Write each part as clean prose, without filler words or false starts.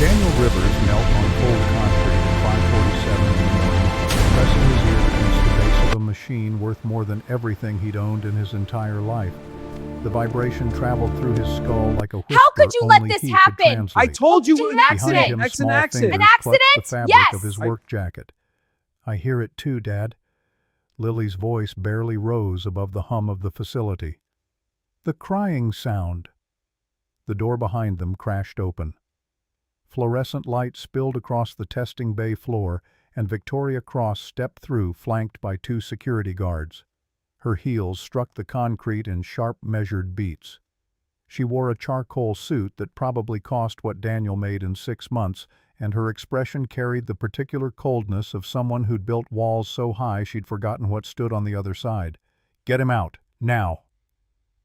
Daniel Rivers knelt on cold concrete at 5:47 in the morning, pressing his ear against the base of a machine worth more than everything he'd owned in his entire life. The vibration traveled through his skull like a whisper How could you let only this he could happen? translate. I told you An an Behind accident. him, That's an small accident. fingers clutched the accident? fabric Yes. of his work jacket. I hear it too, Dad. Lily's voice barely rose above the hum of the facility. The crying sound. The door behind them crashed open. Fluorescent light spilled across the testing bay floor, and Victoria Cross stepped through, flanked by 2 security guards. Her heels struck the concrete in sharp, measured beats. She wore a charcoal suit that probably cost what Daniel made in 6 months, and her expression carried the particular coldness of someone who'd built walls so high she'd forgotten what stood on the other side. "Get him out, now!"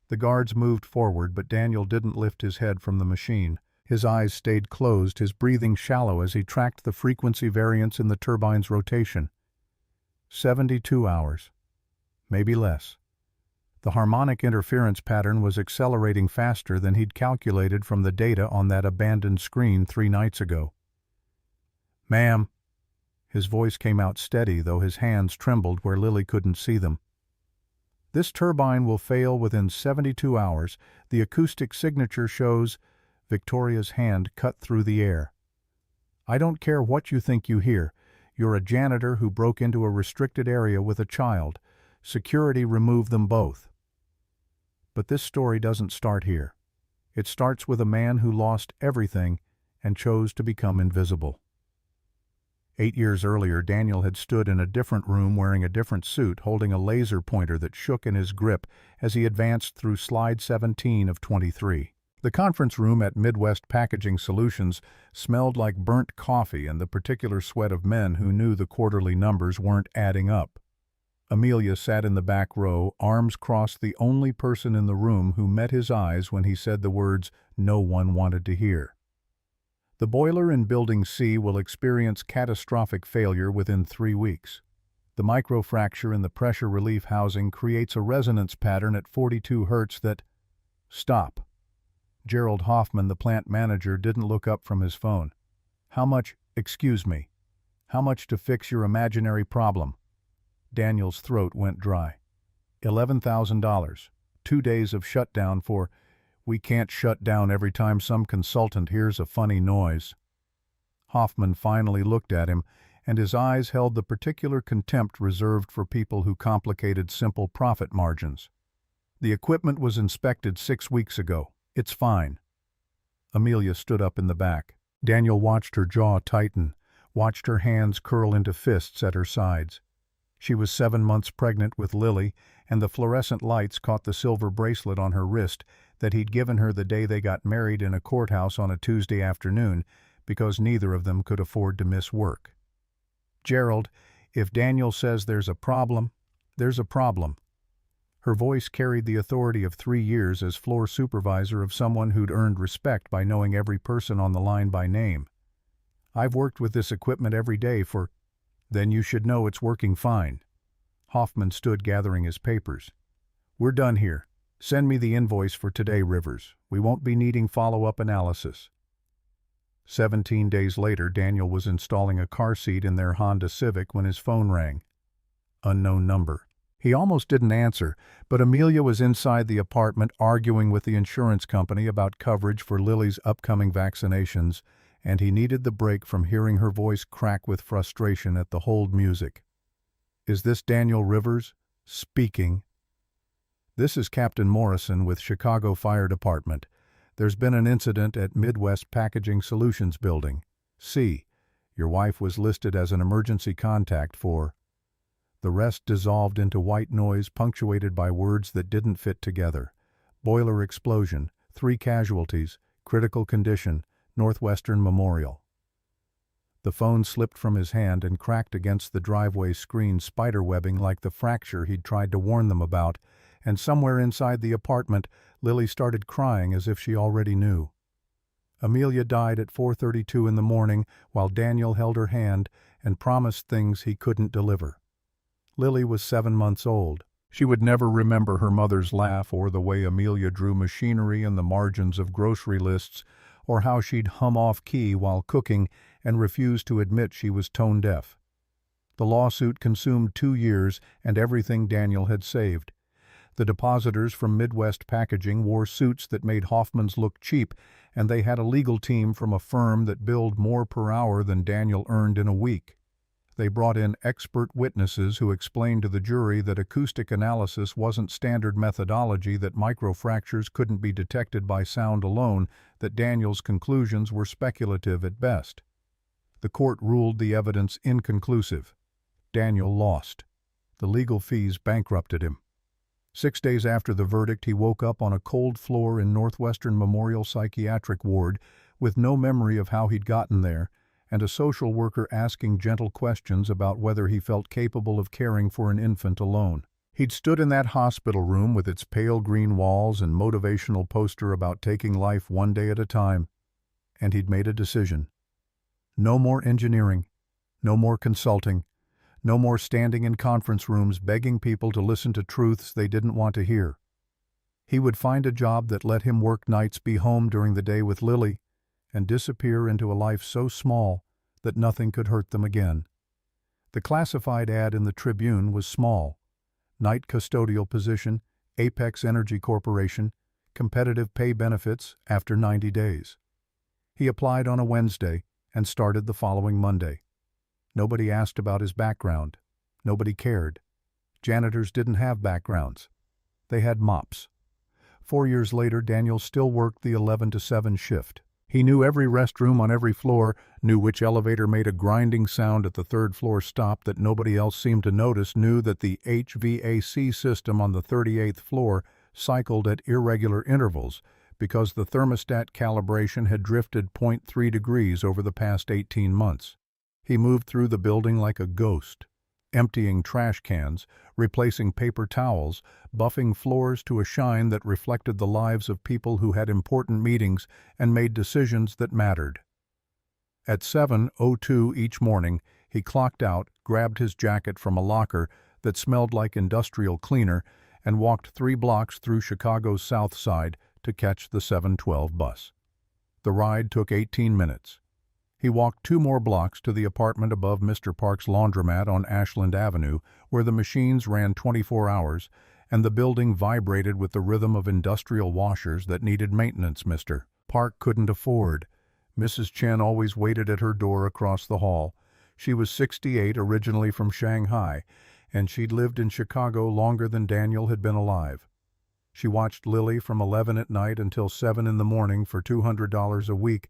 The guards moved forward, but Daniel didn't lift his head from the machine. His eyes stayed closed, his breathing shallow as he tracked the frequency variance in the turbine's rotation. 72 hours. Maybe less. The harmonic interference pattern was accelerating faster than he'd calculated from the data on that abandoned screen 3 nights ago. "Ma'am." His voice came out steady, though his hands trembled where Lily couldn't see them. "This turbine will fail within 72 hours. The acoustic signature shows..." Victoria's hand cut through the air. "I don't care what you think you hear. You're a janitor who broke into a restricted area with a child. Security removed them both." But this story doesn't start here. It starts with a man who lost everything and chose to become invisible. 8 years earlier, Daniel had stood in a different room wearing a different suit, holding a laser pointer that shook in his grip as he advanced through slide 17 of 23. The conference room at Midwest Packaging Solutions smelled like burnt coffee and the particular sweat of men who knew the quarterly numbers weren't adding up. Amelia sat in the back row, arms crossed, the only person in the room who met his eyes when he said the words no one wanted to hear. The boiler in Building C will experience catastrophic failure within 3 weeks. The microfracture in the pressure relief housing creates a resonance pattern at 42 Hz that... Stop. Gerald Hoffman, the plant manager, didn't look up from his phone. "How much, excuse me, how much to fix your imaginary problem?" Daniel's throat went dry. $11,000. 2 days of shutdown for... "We can't shut down every time some consultant hears a funny noise." Hoffman finally looked at him, and his eyes held the particular contempt reserved for people who complicated simple profit margins. "The equipment was inspected 6 weeks ago. It's fine." Amelia stood up in the back. Daniel watched her jaw tighten, watched her hands curl into fists at her sides. She was 7 months pregnant with Lily, and the fluorescent lights caught the silver bracelet on her wrist that he'd given her the day they got married in a courthouse on a Tuesday afternoon because neither of them could afford to miss work. "Gerald, if Daniel says there's a problem, there's a problem." Her voice carried the authority of 3 years as floor supervisor of someone who'd earned respect by knowing every person on the line by name. "I've worked with this equipment every day for..." "Then you should know it's working fine." Hoffman stood gathering his papers. "We're done here. Send me the invoice for today, Rivers. We won't be needing follow-up analysis." 17 days later, Daniel was installing a car seat in their Honda Civic when his phone rang. Unknown number. He almost didn't answer, but Amelia was inside the apartment arguing with the insurance company about coverage for Lily's upcoming vaccinations, and he needed the break from hearing her voice crack with frustration at the hold music. "Is this Daniel Rivers? Speaking." "This is Captain Morrison with Chicago Fire Department. There's been an incident at Midwest Packaging Solutions building. C. Your wife was listed as an emergency contact for..." The rest dissolved into white noise punctuated by words that didn't fit together. "Boiler explosion, 3 casualties, critical condition, Northwestern Memorial." The phone slipped from his hand and cracked against the driveway screen, spiderwebbing like the fracture he'd tried to warn them about, and somewhere inside the apartment, Lily started crying as if she already knew. Amelia died at 4:32 in the morning while Daniel held her hand and promised things he couldn't deliver. Lily was 7 months old. She would never remember her mother's laugh or the way Amelia drew machinery in the margins of grocery lists or how she'd hum off-key while cooking and refuse to admit she was tone-deaf. The lawsuit consumed 2 years and everything Daniel had saved. The depositors from Midwest Packaging wore suits that made Hoffman's look cheap, and they had a legal team from a firm that billed more per hour than Daniel earned in a week. They brought in expert witnesses who explained to the jury that acoustic analysis wasn't standard methodology, that microfractures couldn't be detected by sound alone, that Daniel's conclusions were speculative at best. The court ruled the evidence inconclusive. Daniel lost. The legal fees bankrupted him. 6 days after the verdict, he woke up on a cold floor in Northwestern Memorial Psychiatric Ward with no memory of how he'd gotten there, and a social worker asking gentle questions about whether he felt capable of caring for an infant alone. He'd stood in that hospital room with its pale green walls and motivational poster about taking life one day at a time, and he'd made a decision. No more engineering, no more consulting, no more standing in conference rooms begging people to listen to truths they didn't want to hear. He would find a job that let him work nights, be home during the day with Lily, and disappear into a life so small that nothing could hurt them again. The classified ad in the Tribune was small: night custodial position, Apex Energy Corporation, competitive pay benefits after 90 days. He applied on a Wednesday and started the following Monday. Nobody asked about his background. Nobody cared. Janitors didn't have backgrounds. They had mops. 4 years later, Daniel still worked the 11 to 7 shift. He knew every restroom on every floor, knew which elevator made a grinding sound at the third-floor stop that nobody else seemed to notice, knew that the HVAC system on the 38th floor cycled at irregular intervals because the thermostat calibration had drifted 0.3 degrees over the past 18 months. He moved through the building like a ghost, emptying trash cans, replacing paper towels, buffing floors to a shine that reflected the lives of people who had important meetings and made decisions that mattered. At 7:02 each morning, he clocked out, grabbed his jacket from a locker that smelled like industrial cleaner, and walked 3 blocks through Chicago's South Side to catch the 7:12 bus. The ride took 18 minutes. He walked 2 more blocks to the apartment above Mr. Park's laundromat on Ashland Avenue, where the machines ran 24 hours, and the building vibrated with the rhythm of industrial washers that needed maintenance Mr. Park couldn't afford. Mrs. Chen always waited at her door across the hall. She was 68, originally from Shanghai, and she'd lived in Chicago longer than Daniel had been alive. She watched Lily from 11 at night until 7 in the morning for $200 a week,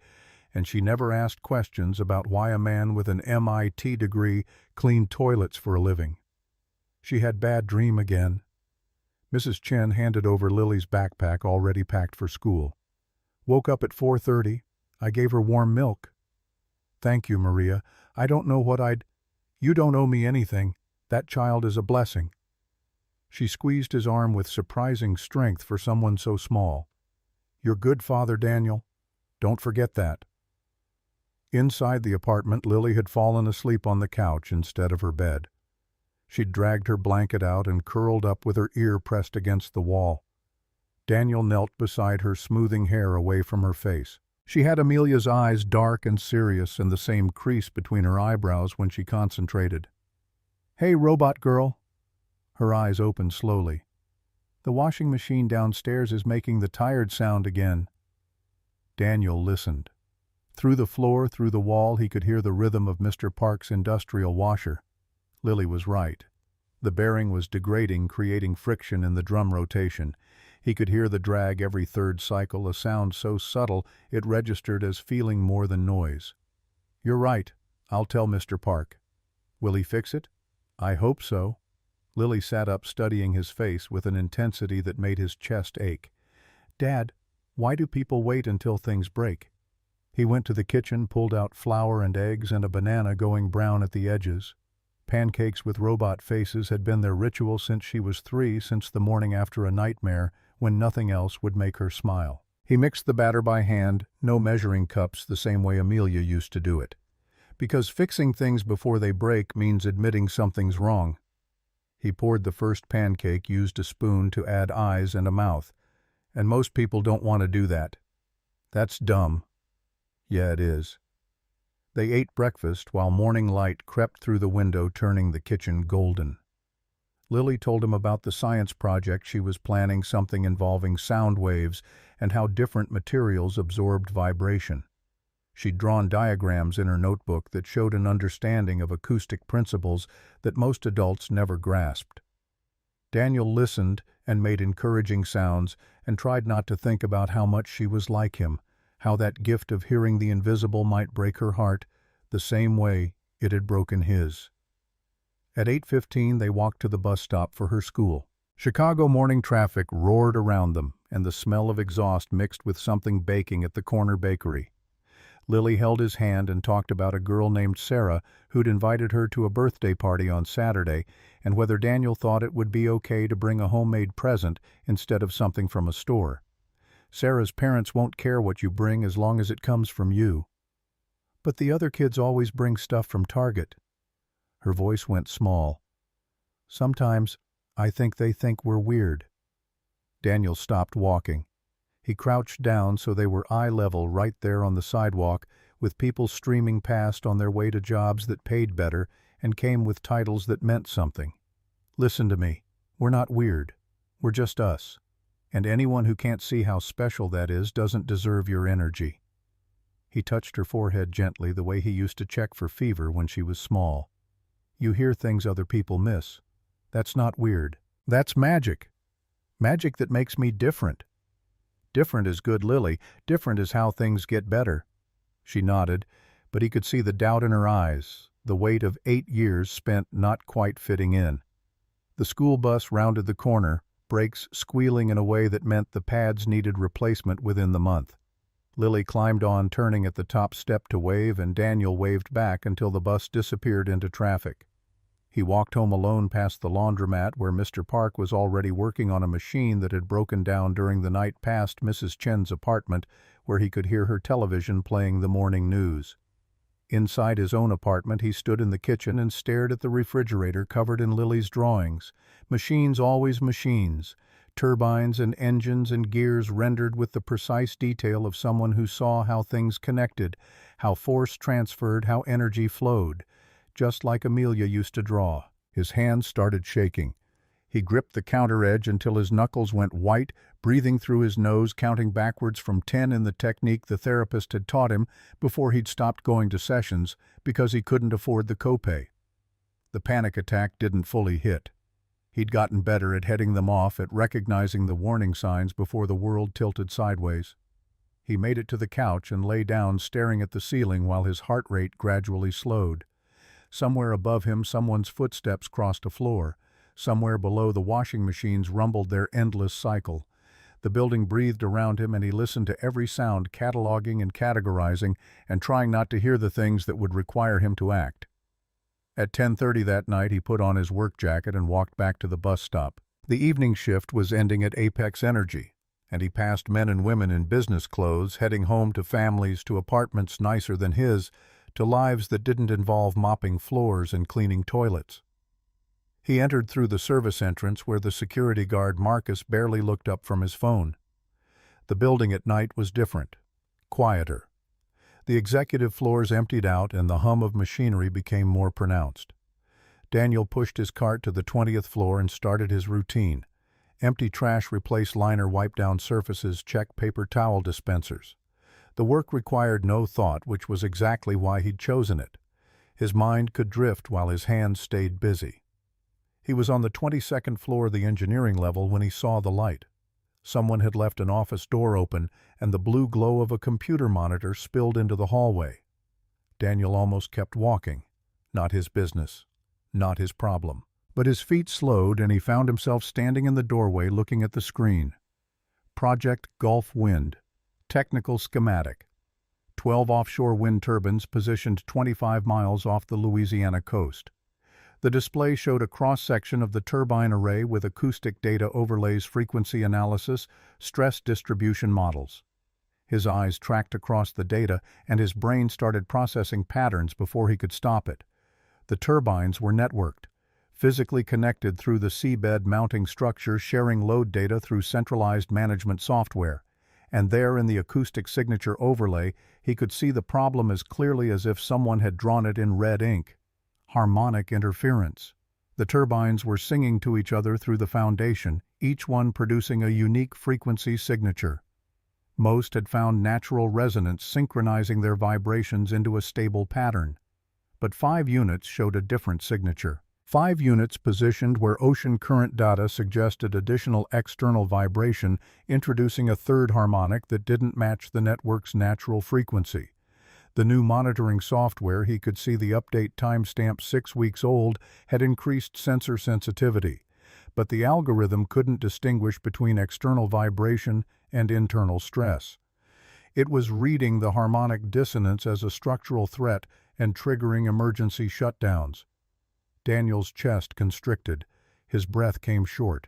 and she never asked questions about why a man with an MIT degree cleaned toilets for a living. She had bad dream again. Mrs. Chen handed over Lily's backpack already packed for school. Woke up at 4:30. I gave her warm milk. Thank you, Maria. I don't know what I'd... You don't owe me anything. That child is a blessing. She squeezed his arm with surprising strength for someone so small. You're good, Father Daniel. Don't forget that. Inside the apartment, Lily had fallen asleep on the couch instead of her bed. She'd dragged her blanket out and curled up with her ear pressed against the wall. Daniel knelt beside her, smoothing hair away from her face. She had Amelia's eyes, dark and serious, and the same crease between her eyebrows when she concentrated. Hey, robot girl. Her eyes opened slowly. The washing machine downstairs is making the tired sound again. Daniel listened. Through the floor, through the wall, he could hear the rhythm of Mr. Park's industrial washer. Lily was right. The bearing was degrading, creating friction in the drum rotation. He could hear the drag every third cycle, a sound so subtle it registered as feeling more than noise. You're right. I'll tell Mr. Park. Will he fix it? I hope so. Lily sat up, studying his face with an intensity that made his chest ache. Dad, why do people wait until things break? He went to the kitchen, pulled out flour and eggs and a banana going brown at the edges. Pancakes with robot faces had been their ritual since she was 3, since the morning after a nightmare when nothing else would make her smile. He mixed the batter by hand, no measuring cups, the same way Amelia used to do it. Because fixing things before they break means admitting something's wrong. He poured the first pancake, used a spoon to add eyes and a mouth. And most people don't want to do that. That's dumb. Yeah, it is. They ate breakfast while morning light crept through the window, turning the kitchen golden. Lily told him about the science project she was planning, something involving sound waves and how different materials absorbed vibration. She'd drawn diagrams in her notebook that showed an understanding of acoustic principles that most adults never grasped. Daniel listened and made encouraging sounds and tried not to think about how much she was like him, how that gift of hearing the invisible might break her heart the same way it had broken his. At 8:15 they walked to the bus stop for her school. Chicago morning traffic roared around them, and the smell of exhaust mixed with something baking at the corner bakery. Lily held his hand and talked about a girl named Sarah who'd invited her to a birthday party on Saturday, and whether Daniel thought it would be okay to bring a homemade present instead of something from a store. Sarah's parents won't care what you bring as long as it comes from you. But the other kids always bring stuff from Target. Her voice went small. Sometimes I think they think we're weird. Daniel stopped walking. He crouched down so they were eye level right there on the sidewalk, with people streaming past on their way to jobs that paid better and came with titles that meant something. Listen to me. We're not weird. We're just us. And anyone who can't see how special that is doesn't deserve your energy. He touched her forehead gently, the way he used to check for fever when she was small. You hear things other people miss. That's not weird. That's magic. Magic that makes me different. Different is good, Lily. Different is how things get better. She nodded, but he could see the doubt in her eyes, the weight of 8 years spent not quite fitting in. The school bus rounded the corner, brakes squealing in a way that meant the pads needed replacement within the month. Lily climbed on, turning at the top step to wave, and Daniel waved back until the bus disappeared into traffic. He walked home alone past the laundromat where Mr. Park was already working on a machine that had broken down during the night, past Mrs. Chen's apartment where he could hear her television playing the morning news. Inside his own apartment, he stood in the kitchen and stared at the refrigerator covered in Lily's drawings. Machines, always machines. Turbines and engines and gears rendered with the precise detail of someone who saw how things connected, how force transferred, how energy flowed. Just like Amelia used to draw. His hands started shaking. He gripped the counter edge until his knuckles went white, breathing through his nose, counting backwards from 10 in the technique the therapist had taught him before he'd stopped going to sessions because he couldn't afford the copay. The panic attack didn't fully hit. He'd gotten better at heading them off, at recognizing the warning signs before the world tilted sideways. He made it to the couch and lay down, staring at the ceiling while his heart rate gradually slowed. Somewhere above him, someone's footsteps crossed a floor. Somewhere below, the washing machines rumbled their endless cycle. The building breathed around him, and he listened to every sound, cataloging and categorizing, and trying not to hear the things that would require him to act. At 10:30 that night, he put on his work jacket and walked back to the bus stop. The evening shift was ending at Apex Energy, and he passed men and women in business clothes, heading home to families, to apartments nicer than his, to lives that didn't involve mopping floors and cleaning toilets. He entered through the service entrance where the security guard Marcus barely looked up from his phone. The building at night was different, quieter. The executive floors emptied out and the hum of machinery became more pronounced. Daniel pushed his cart to the 20th floor and started his routine. Empty trash replaced liner wipe-down surfaces, check paper towel dispensers. The work required no thought, which was exactly why he'd chosen it. His mind could drift while his hands stayed busy. He was on the 22nd floor, the engineering level, when he saw the light. Someone had left an office door open, and the blue glow of a computer monitor spilled into the hallway. Daniel almost kept walking. Not his business. Not his problem. But his feet slowed, and he found himself standing in the doorway looking at the screen. Project Gulf Wind. Technical schematic. 12 offshore wind turbines positioned 25 miles off the Louisiana coast. The display showed a cross-section of the turbine array with acoustic data overlays, frequency analysis, stress distribution models. His eyes tracked across the data, and his brain started processing patterns before he could stop it. The turbines were networked, physically connected through the seabed mounting structure, sharing load data through centralized management software. and there in the acoustic signature overlay, he could see the problem as clearly as if someone had drawn it in red ink. Harmonic interference. The turbines were singing to each other through the foundation, each one producing a unique frequency signature. Most had found natural resonance synchronizing their vibrations into a stable pattern. But 5 units showed a different signature. 5 units positioned where ocean current data suggested additional external vibration, introducing a third harmonic that didn't match the network's natural frequency. The new monitoring software, he could see the update timestamp 6 weeks old, had increased sensor sensitivity, but the algorithm couldn't distinguish between external vibration and internal stress. It was reading the harmonic dissonance as a structural threat and triggering emergency shutdowns. Daniel's chest constricted. His breath came short.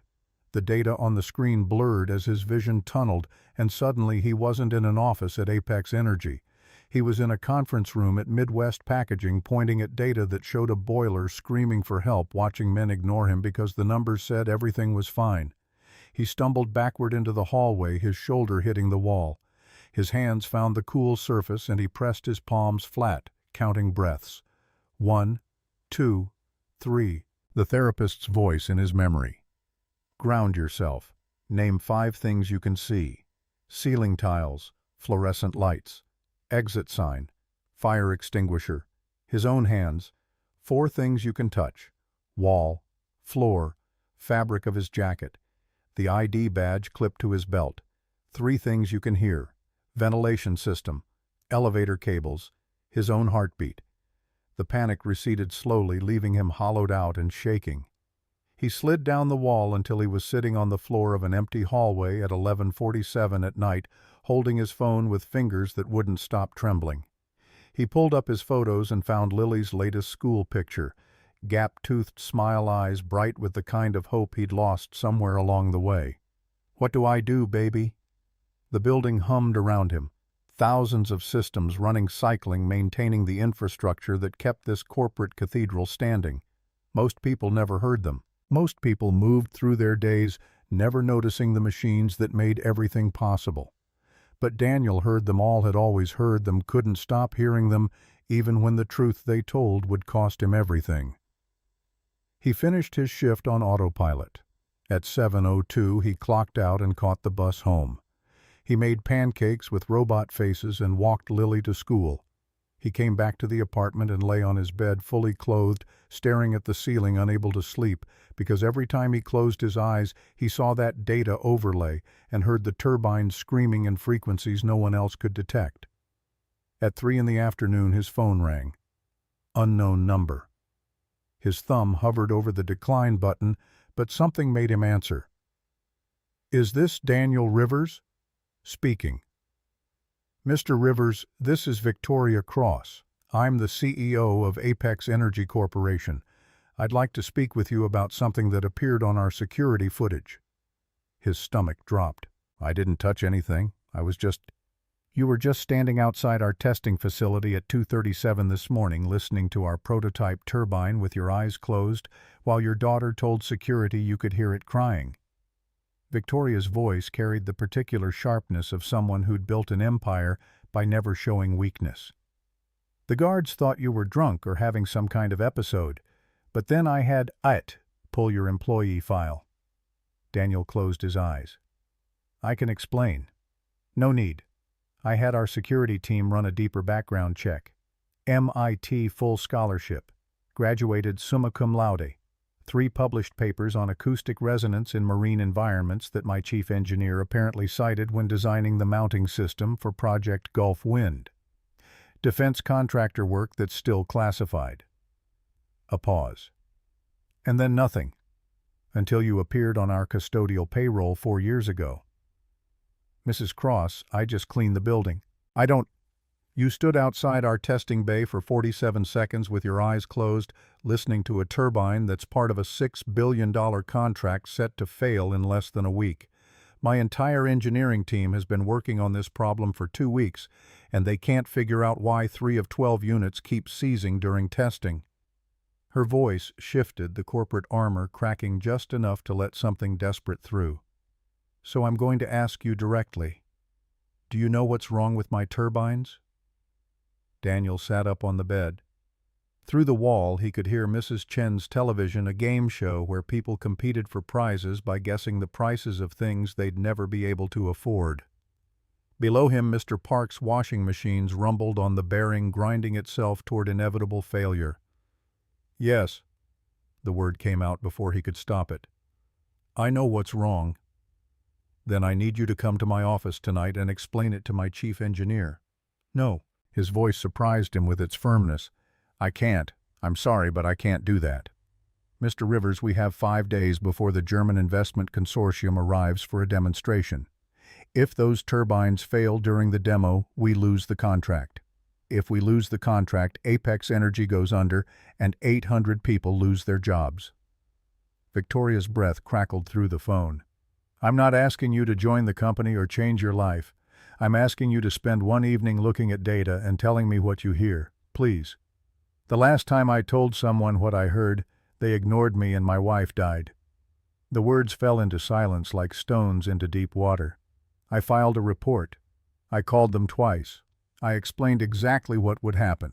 The data on the screen blurred as his vision tunneled, and suddenly he wasn't in an office at Apex Energy. He was in a conference room at Midwest Packaging, pointing at data that showed a boiler screaming for help, watching men ignore him because the numbers said everything was fine. He stumbled backward into the hallway, his shoulder hitting the wall. His hands found the cool surface and he pressed his palms flat, counting breaths. 1, 2, 3. The therapist's voice in his memory. Ground yourself. Name 5 things you can see. Ceiling tiles, fluorescent lights, exit sign, fire extinguisher, his own hands. 4 things you can touch. Wall, floor, fabric of his jacket, the ID badge clipped to his belt. 3 things you can hear. Ventilation system, elevator cables, his own heartbeat. The panic receded slowly, leaving him hollowed out and shaking. He slid down the wall until he was sitting on the floor of an empty hallway at 11:47 at night, holding his phone with fingers that wouldn't stop trembling. He pulled up his photos and found Lily's latest school picture, gap-toothed smile eyes bright with the kind of hope he'd lost somewhere along the way. "What do I do, baby?" The building hummed around him. Thousands of systems running, cycling, maintaining the infrastructure that kept this corporate cathedral standing. Most people never heard them. Most people moved through their days, never noticing the machines that made everything possible. But Daniel heard them all, had always heard them, couldn't stop hearing them, even when the truth they told would cost him everything. He finished his shift on autopilot. At 7:02 he clocked out and caught the bus home. He made pancakes with robot faces and walked Lily to school. He came back to the apartment and lay on his bed, fully clothed, staring at the ceiling, unable to sleep, because every time he closed his eyes, he saw that data overlay and heard the turbines screaming in frequencies no one else could detect. At 3 in the afternoon, his phone rang. Unknown number. His thumb hovered over the decline button, but something made him answer. "Is this Daniel Rivers?" Speaking. "Mr. Rivers, this is Victoria Cross. I'm the CEO of Apex Energy Corporation. I'd like to speak with you about something that appeared on our security footage." His stomach dropped. "I didn't touch anything. You were just standing outside our testing facility at 2:37 this morning, listening to our prototype turbine with your eyes closed, while your daughter told security you could hear it crying." Victoria's voice carried the particular sharpness of someone who'd built an empire by never showing weakness. "The guards thought you were drunk or having some kind of episode, but then I had it pull your employee file." Daniel closed his eyes. "I can explain." "No need. I had our security team run a deeper background check. MIT full scholarship. Graduated summa cum laude. 3 published papers on acoustic resonance in marine environments that my chief engineer apparently cited when designing the mounting system for Project Gulf Wind. Defense contractor work that's still classified." A pause. "And then nothing. Until you appeared on our custodial payroll 4 years ago." "Mrs. Cross, I just cleaned the building. I don't—" "You stood outside our testing bay for 47 seconds with your eyes closed, listening to a turbine that's part of a $6 billion contract set to fail in less than a week. My entire engineering team has been working on this problem for 2 weeks, and they can't figure out why 3 of 12 units keep seizing during testing." Her voice shifted, the corporate armor cracking just enough to let something desperate through. "So I'm going to ask you directly. Do you know what's wrong with my turbines? Daniel sat up on the bed. Through the wall, he could hear Mrs. Chen's television, a game show where people competed for prizes by guessing the prices of things they'd never be able to afford. Below him, Mr. Park's washing machines rumbled on the bearing, grinding itself toward inevitable failure. Yes, the word came out before he could stop it. I know what's wrong. Then I need you to come to my office tonight and explain it to my chief engineer. No, his voice surprised him with its firmness. I can't. I'm sorry, but I can't do that. Mr. Rivers, we have 5 days before the German Investment Consortium arrives for a demonstration. If those turbines fail during the demo, we lose the contract. If we lose the contract, Apex Energy goes under and 800 people lose their jobs. Victoria's breath crackled through the phone. I'm not asking you to join the company or change your life. I'm asking you to spend one evening looking at data and telling me what you hear, please. The last time I told someone what I heard, they ignored me and my wife died. The words fell into silence like stones into deep water. I filed a report. I called them twice. I explained exactly what would happen.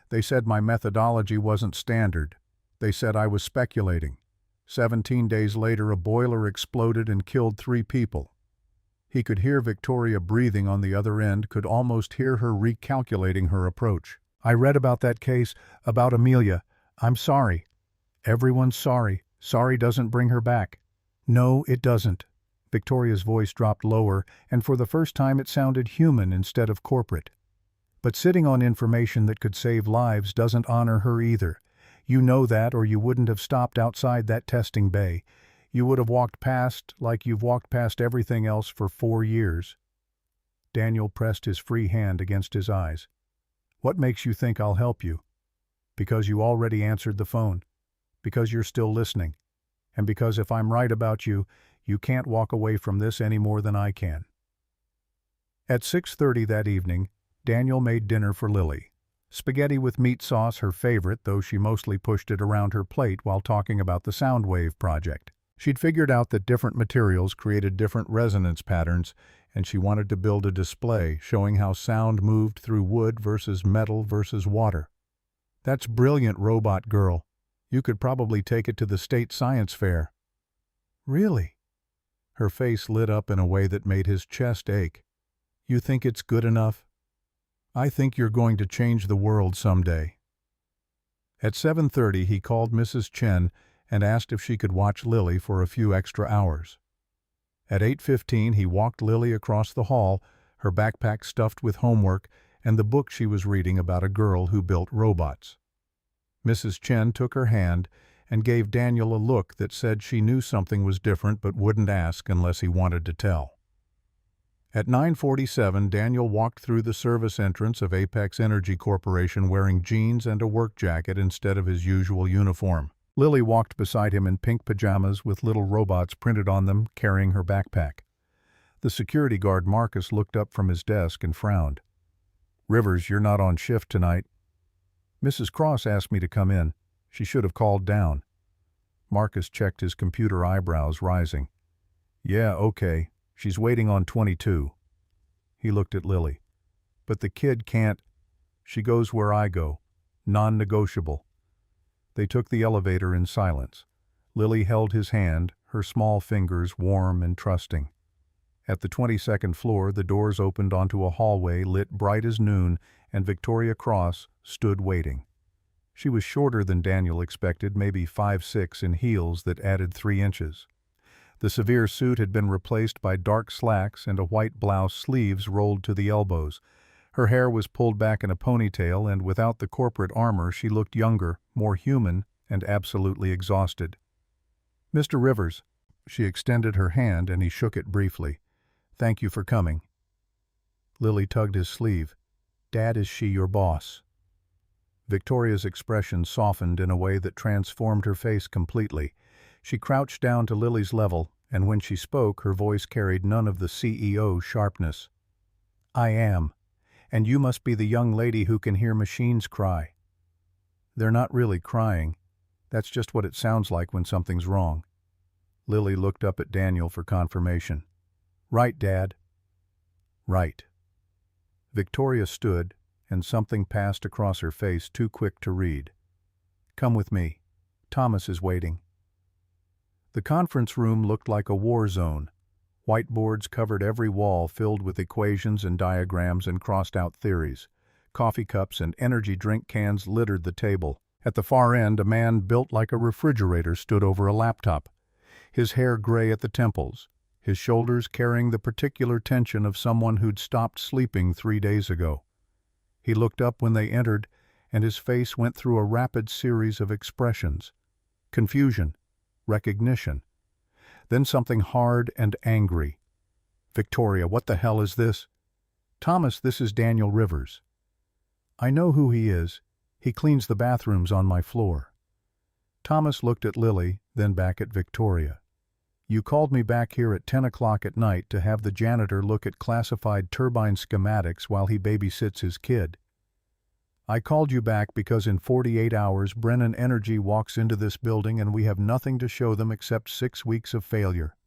They said my methodology wasn't standard. They said I was speculating. 17 days later, a boiler exploded and killed 3 people. He could hear Victoria breathing on the other end, could almost hear her recalculating her approach. I read about that case, about Amelia. I'm sorry. Everyone's sorry. Sorry doesn't bring her back. No, it doesn't. Victoria's voice dropped lower, and for the first time it sounded human instead of corporate. But sitting on information that could save lives doesn't honor her either. You know that, or you wouldn't have stopped outside that testing bay. You would have walked past like you've walked past everything else for 4 years. Daniel pressed his free hand against his eyes. What makes you think I'll help you? Because you already answered the phone. Because you're still listening. And because if I'm right about you, you can't walk away from this any more than I can. At 6:30 that evening, Daniel made dinner for Lily. Spaghetti with meat sauce, her favorite, though she mostly pushed it around her plate while talking about the Soundwave project. She'd figured out that different materials created different resonance patterns, and she wanted to build a display showing how sound moved through wood versus metal versus water. That's brilliant, robot girl. You could probably take it to the state science fair. Really? Her face lit up in a way that made his chest ache. You think it's good enough? I think you're going to change the world someday. At 7:30 he called Mrs. Chen and asked if she could watch Lily for a few extra hours. At 8:15 he walked Lily across the hall, her backpack stuffed with homework and the book she was reading about a girl who built robots. Mrs. Chen took her hand and gave Daniel a look that said she knew something was different but wouldn't ask unless he wanted to tell. At 9:47, Daniel walked through the service entrance of Apex Energy Corporation wearing jeans and a work jacket instead of his usual uniform. Lily walked beside him in pink pajamas with little robots printed on them, carrying her backpack. The security guard Marcus looked up from his desk and frowned. Rivers, you're not on shift tonight. Mrs. Cross asked me to come in. She should have called down. Marcus checked his computer, eyebrows rising. Yeah, okay. She's waiting on 22. He looked at Lily. But the kid can't. She goes where I go. Non-negotiable. They took the elevator in silence. Lily held his hand, her small fingers warm and trusting. At the 22nd floor, the doors opened onto a hallway lit bright as noon, and Victoria Cross stood waiting. She was shorter than Daniel expected, maybe 5'6", in heels that added 3 inches. The severe suit had been replaced by dark slacks and a white blouse, sleeves rolled to the elbows. Her hair was pulled back in a ponytail, and without the corporate armor she looked younger, more human, and absolutely exhausted. Mr. Rivers. She extended her hand and he shook it briefly. Thank you for coming. Lily tugged his sleeve. Dad, is she your boss? Victoria's expression softened in a way that transformed her face completely. She crouched down to Lily's level, and when she spoke, her voice carried none of the CEO sharpness. I am. And you must be the young lady who can hear machines cry. They're not really crying. That's just what it sounds like when something's wrong. Lily looked up at Daniel for confirmation. Right, Dad. Right. Victoria stood, and something passed across her face too quick to read. "Come with me. Thomas is waiting." The conference room looked like a war zone. Whiteboards covered every wall filled with equations and diagrams and crossed-out theories. Coffee cups and energy drink cans littered the table. At the far end, a man built like a refrigerator stood over a laptop, his hair gray at the temples, his shoulders carrying the particular tension of someone who'd stopped sleeping 3 days ago. He looked up when they entered, and his face went through a rapid series of expressions. Confusion, recognition, then something hard and angry. "Victoria, what the hell is this?" "Thomas, this is Daniel Rivers." "I know who he is. He cleans the bathrooms on my floor." Thomas looked at Lily, then back at Victoria. "You called me back here at 10 o'clock at night to have the janitor look at classified turbine schematics while he babysits his kid. I called you back because in 48 hours Brennan Energy walks into this building and we have nothing to show them except 6 weeks of failure."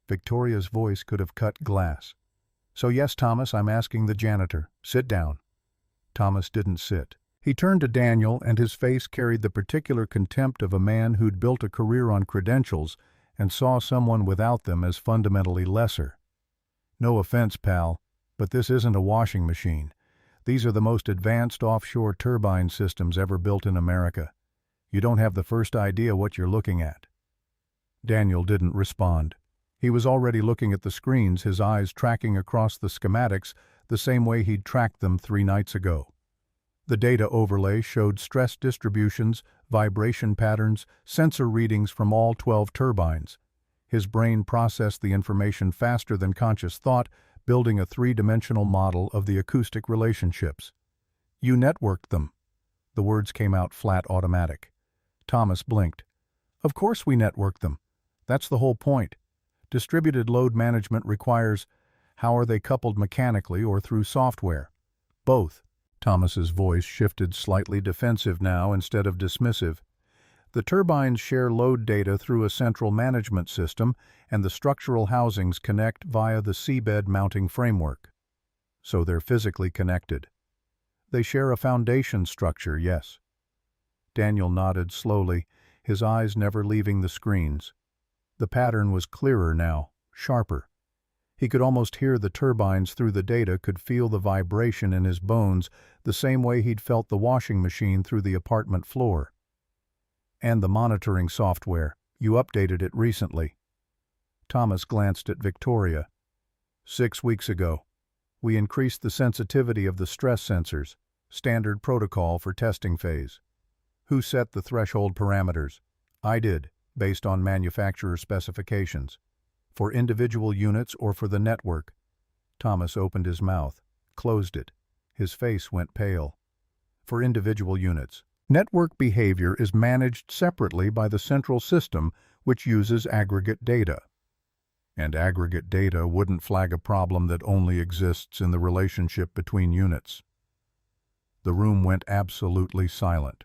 Victoria's voice could have cut glass. "So yes, Thomas, I'm asking the janitor. Sit down." Thomas didn't sit. He turned to Daniel, and his face carried the particular contempt of a man who'd built a career on credentials and saw someone without them as fundamentally lesser. "No offense, pal, but this isn't a washing machine. These are the most advanced offshore turbine systems ever built in America. You don't have the first idea what you're looking at." Daniel didn't respond. He was already looking at the screens, his eyes tracking across the schematics the same way he'd tracked them 3 nights ago. The data overlay showed stress distributions, vibration patterns, sensor readings from all 12 turbines. His brain processed the information faster than conscious thought, building a 3-dimensional model of the acoustic relationships. "You networked them." The words came out flat automatic. Thomas blinked. "Of course we networked them. That's the whole point. Distributed load management requires, how are they coupled mechanically or through software? Both." Thomas's voice shifted slightly defensive now instead of dismissive. "The turbines share load data through a central management system, and the structural housings connect via the seabed mounting framework. So they're physically connected. They share a foundation structure, yes." Daniel nodded slowly, his eyes never leaving the screens. The pattern was clearer now, sharper. He could almost hear the turbines through the data, could feel the vibration in his bones, the same way he'd felt the washing machine through the apartment floor. "And the monitoring software. You updated it recently." Thomas glanced at Victoria. 6 weeks ago. We increased the sensitivity of the stress sensors, standard protocol for testing phase." "Who set the threshold parameters?" "I did, based on manufacturer specifications." "For individual units or for the network?" Thomas opened his mouth, closed it. His face went pale. "For individual units. Network behavior is managed separately by the central system, which uses aggregate data." "And aggregate data wouldn't flag a problem that only exists in the relationship between units." The room went absolutely silent.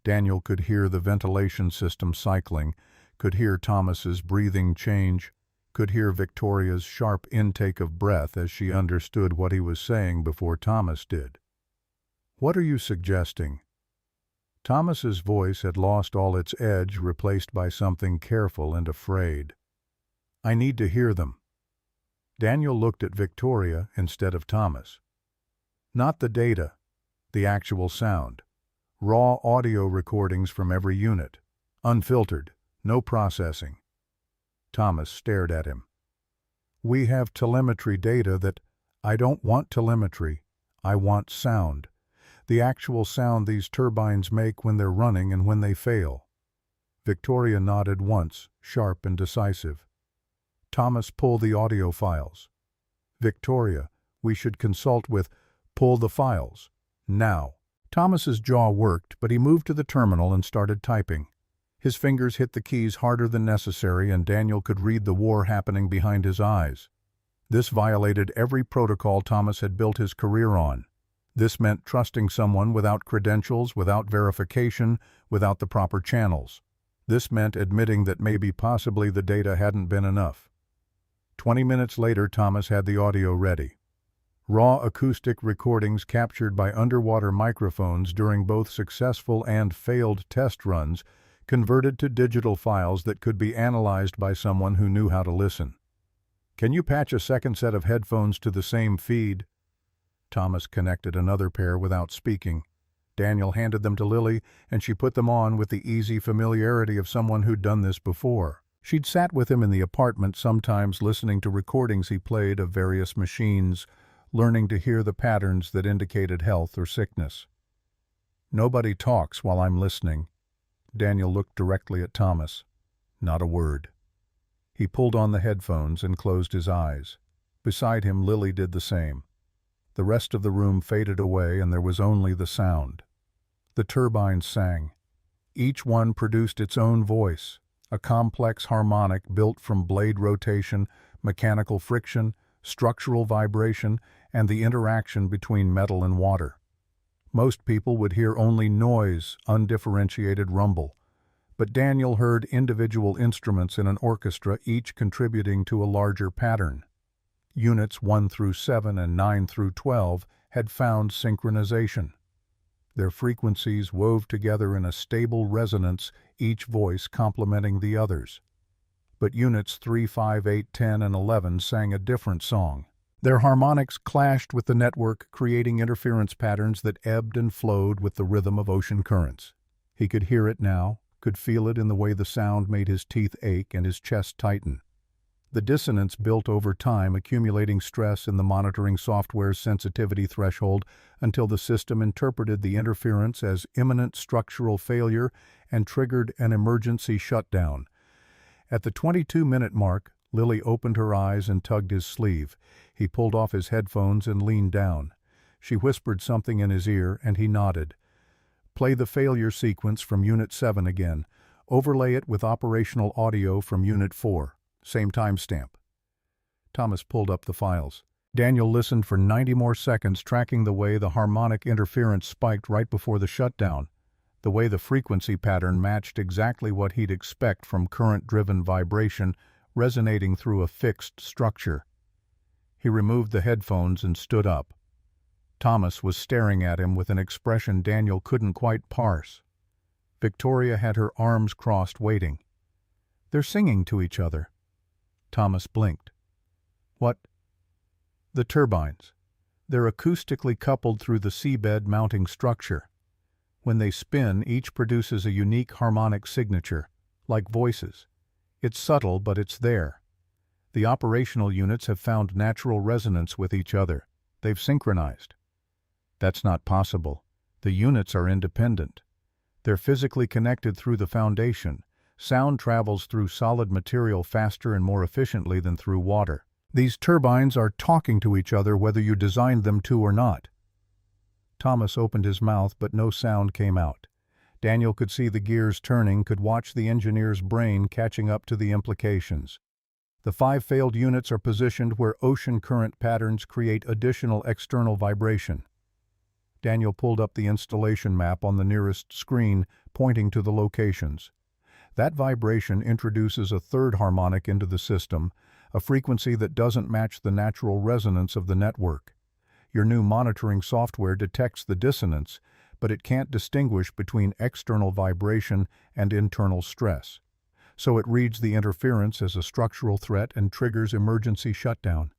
Daniel could hear the ventilation system cycling, could hear Thomas's breathing change, could hear Victoria's sharp intake of breath as she understood what he was saying before Thomas did. "What are you suggesting?" Thomas's voice had lost all its edge, replaced by something careful and afraid. "I need to hear them." Daniel looked at Victoria instead of Thomas. "Not the data, the actual sound. Raw audio recordings from every unit. Unfiltered, no processing." Thomas stared at him. "We have telemetry data that—" "I don't want telemetry. I want sound. The actual sound these turbines make when they're running and when they fail." Victoria nodded once, sharp and decisive. "Thomas, pull the audio files." "Victoria, we should consult with—" "Pull the files. Now." Thomas's jaw worked, but he moved to the terminal and started typing. His fingers hit the keys harder than necessary, and Daniel could read the war happening behind his eyes. This violated every protocol Thomas had built his career on. This meant trusting someone without credentials, without verification, without the proper channels. This meant admitting that maybe possibly the data hadn't been enough. 20 minutes later, Thomas had the audio ready. Raw acoustic recordings captured by underwater microphones during both successful and failed test runs, converted to digital files that could be analyzed by someone who knew how to listen. "Can you patch a second set of headphones to the same feed?" Thomas connected another pair without speaking. Daniel handed them to Lily, and she put them on with the easy familiarity of someone who'd done this before. She'd sat with him in the apartment, sometimes listening to recordings he played of various machines, learning to hear the patterns that indicated health or sickness. "Nobody talks while I'm listening." Daniel looked directly at Thomas. Not a word. He pulled on the headphones and closed his eyes. Beside him, Lily did the same. The rest of the room faded away, and there was only the sound. The turbines sang. Each one produced its own voice, a complex harmonic built from blade rotation, mechanical friction, structural vibration, and the interaction between metal and water. Most people would hear only noise, undifferentiated rumble. But Daniel heard individual instruments in an orchestra, each contributing to a larger pattern. Units 1 through 7 and 9 through 12 had found synchronization. Their frequencies wove together in a stable resonance, each voice complementing the others. But units 3, 5, 8, 10, and 11 sang a different song. Their harmonics clashed with the network, creating interference patterns that ebbed and flowed with the rhythm of ocean currents. He could hear it now, could feel it in the way the sound made his teeth ache and his chest tighten. The dissonance built over time, accumulating stress in the monitoring software's sensitivity threshold until the system interpreted the interference as imminent structural failure and triggered an emergency shutdown. At the 22-minute mark, Lily opened her eyes and tugged his sleeve. He pulled off his headphones and leaned down. She whispered something in his ear, and he nodded. "Play the failure sequence from Unit 7 again. Overlay it with operational audio from Unit 4. Same timestamp." Thomas pulled up the files. Daniel listened for 90 more seconds, tracking the way the harmonic interference spiked right before the shutdown, the way the frequency pattern matched exactly what he'd expect from current-driven vibration resonating through a fixed structure. He removed the headphones and stood up. Thomas was staring at him with an expression Daniel couldn't quite parse. Victoria had her arms crossed, waiting. "They're singing to each other." Thomas blinked. "What?" "The turbines. They're acoustically coupled through the seabed mounting structure. When they spin, each produces a unique harmonic signature, like voices. It's subtle, but it's there. The operational units have found natural resonance with each other. They've synchronized." "That's not possible. The units are independent. They're physically connected through the foundation. Sound travels through solid material faster and more efficiently than through water. These turbines are talking to each other whether you designed them to or not." Thomas opened his mouth, but no sound came out. Daniel could see the gears turning, could watch the engineer's brain catching up to the implications. The 5 failed units are positioned where ocean current patterns create additional external vibration. Daniel pulled up the installation map on the nearest screen, pointing to the locations. That vibration introduces a third harmonic into the system, a frequency that doesn't match the natural resonance of the network. Your new monitoring software detects the dissonance, but it can't distinguish between external vibration and internal stress. So it reads the interference as a structural threat and triggers emergency shutdown.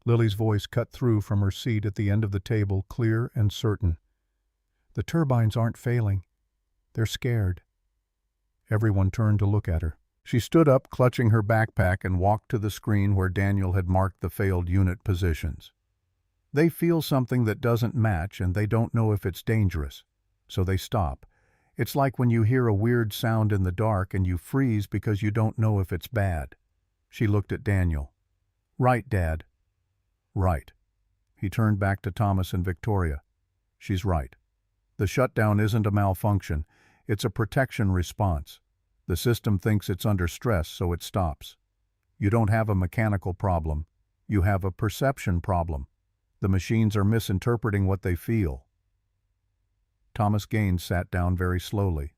Lily's voice cut through from her seat at the end of the table, clear and certain. "The turbines aren't failing. They're scared." Everyone turned to look at her. She stood up, clutching her backpack, and walked to the screen where Daniel had marked the failed unit positions. "They feel something that doesn't match, and they don't know if it's dangerous. So they stop. It's like when you hear a weird sound in the dark and you freeze because you don't know if it's bad." She looked at Daniel. "Right, Dad." "Right." He turned back to Thomas and Victoria. "She's right. The shutdown isn't a malfunction. It's a protection response. The system thinks it's under stress, so it stops. You don't have a mechanical problem. You have a perception problem. The machines are misinterpreting what they feel." Thomas Gaines sat down very slowly.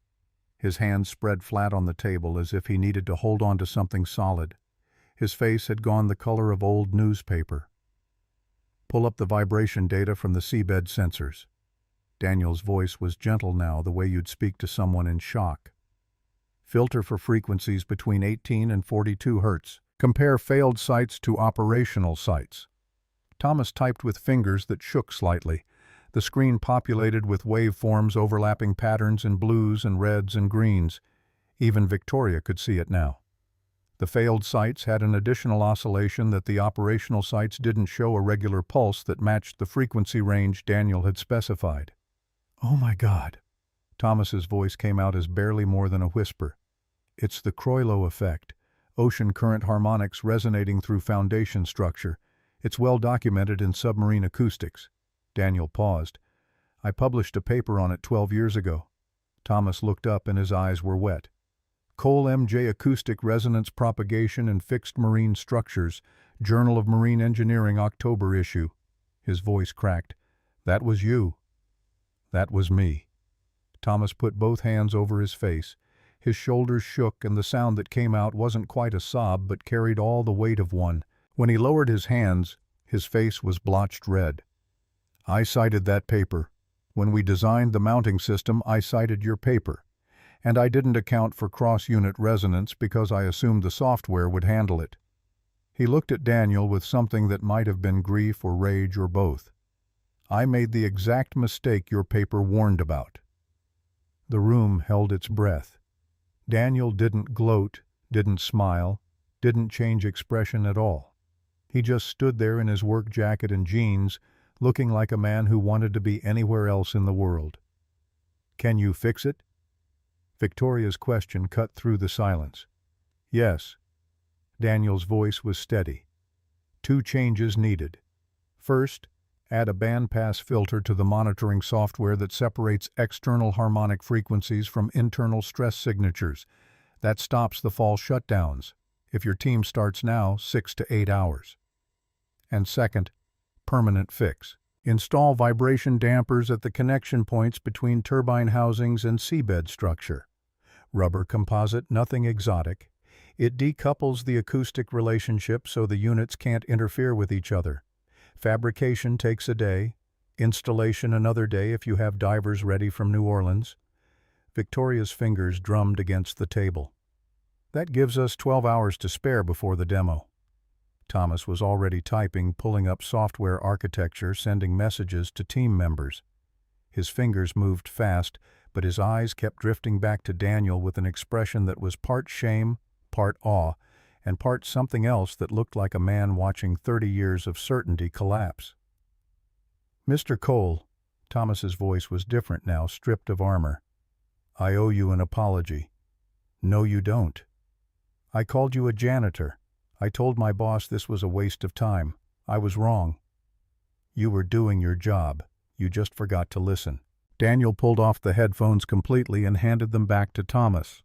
His hands spread flat on the table as if he needed to hold on to something solid. His face had gone the color of old newspaper. Pull up the vibration data from the seabed sensors. Daniel's voice was gentle now, the way you'd speak to someone in shock. Filter for frequencies between 18 and 42 Hz. Compare failed sites to operational sites. Thomas typed with fingers that shook slightly. The screen populated with waveforms overlapping patterns in blues and reds and greens. Even Victoria could see it now. The failed sites had an additional oscillation that the operational sites didn't show, a regular pulse that matched the frequency range Daniel had specified. "Oh my God." Thomas's voice came out as barely more than a whisper. "It's the Croilo effect. Ocean current harmonics resonating through foundation structure. It's well documented in submarine acoustics." Daniel paused. "I published a paper on it 12 years ago." Thomas looked up and his eyes were wet. Cole M.J. Acoustic Resonance Propagation and Fixed Marine Structures, Journal of Marine Engineering, October issue. His voice cracked. "That was you." "That was me." Thomas put both hands over his face. His shoulders shook and the sound that came out wasn't quite a sob but carried all the weight of one. When he lowered his hands, his face was blotched red. "I cited that paper. When we designed the mounting system, I cited your paper. And I didn't account for cross-unit resonance because I assumed the software would handle it." He looked at Daniel with something that might have been grief or rage or both. "I made the exact mistake your paper warned about." The room held its breath. Daniel didn't gloat, didn't smile, didn't change expression at all. He just stood there in his work jacket and jeans, looking like a man who wanted to be anywhere else in the world. "Can you fix it?" Victoria's question cut through the silence. "Yes." Daniel's voice was steady. "2 changes needed. First, add a bandpass filter to the monitoring software that separates external harmonic frequencies from internal stress signatures. That stops the false shutdowns. If your team starts now, 6 to 8 hours. And second, permanent fix. Install vibration dampers at the connection points between turbine housings and seabed structure. Rubber composite, nothing exotic. It decouples the acoustic relationship so the units can't interfere with each other. Fabrication takes a day, installation another day if you have divers ready from New Orleans. Victoria's fingers drummed against the table. "That gives us 12 hours to spare before the demo." Thomas was already typing, pulling up software architecture, sending messages to team members. His fingers moved fast, but his eyes kept drifting back to Daniel with an expression that was part shame, part awe, and part something else that looked like a man watching 30 years of certainty collapse. "Mr. Cole," Thomas's voice was different now, stripped of armor. "I owe you an apology." "No, you don't." "I called you a janitor. I told my boss this was a waste of time. I was wrong." "You were doing your job. You just forgot to listen." Daniel pulled off the headphones completely and handed them back to Thomas.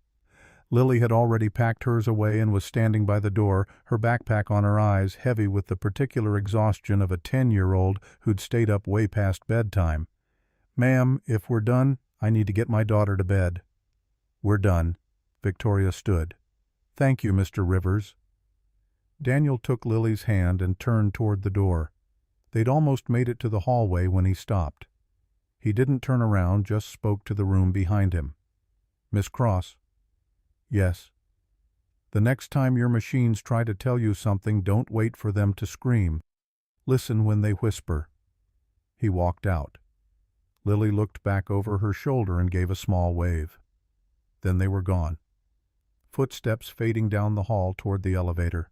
Lily had already packed hers away and was standing by the door, her backpack on her eyes, heavy with the particular exhaustion of a 10-year-old who'd stayed up way past bedtime. "Ma'am, if we're done, I need to get my daughter to bed." "We're done." Victoria stood. "Thank you, Mr. Rivers." Daniel took Lily's hand and turned toward the door. They'd almost made it to the hallway when he stopped. He didn't turn around, just spoke to the room behind him. "Miss Cross." "Yes." "The next time your machines try to tell you something, don't wait for them to scream. Listen when they whisper." He walked out. Lily looked back over her shoulder and gave a small wave. Then they were gone. Footsteps fading down the hall toward the elevator.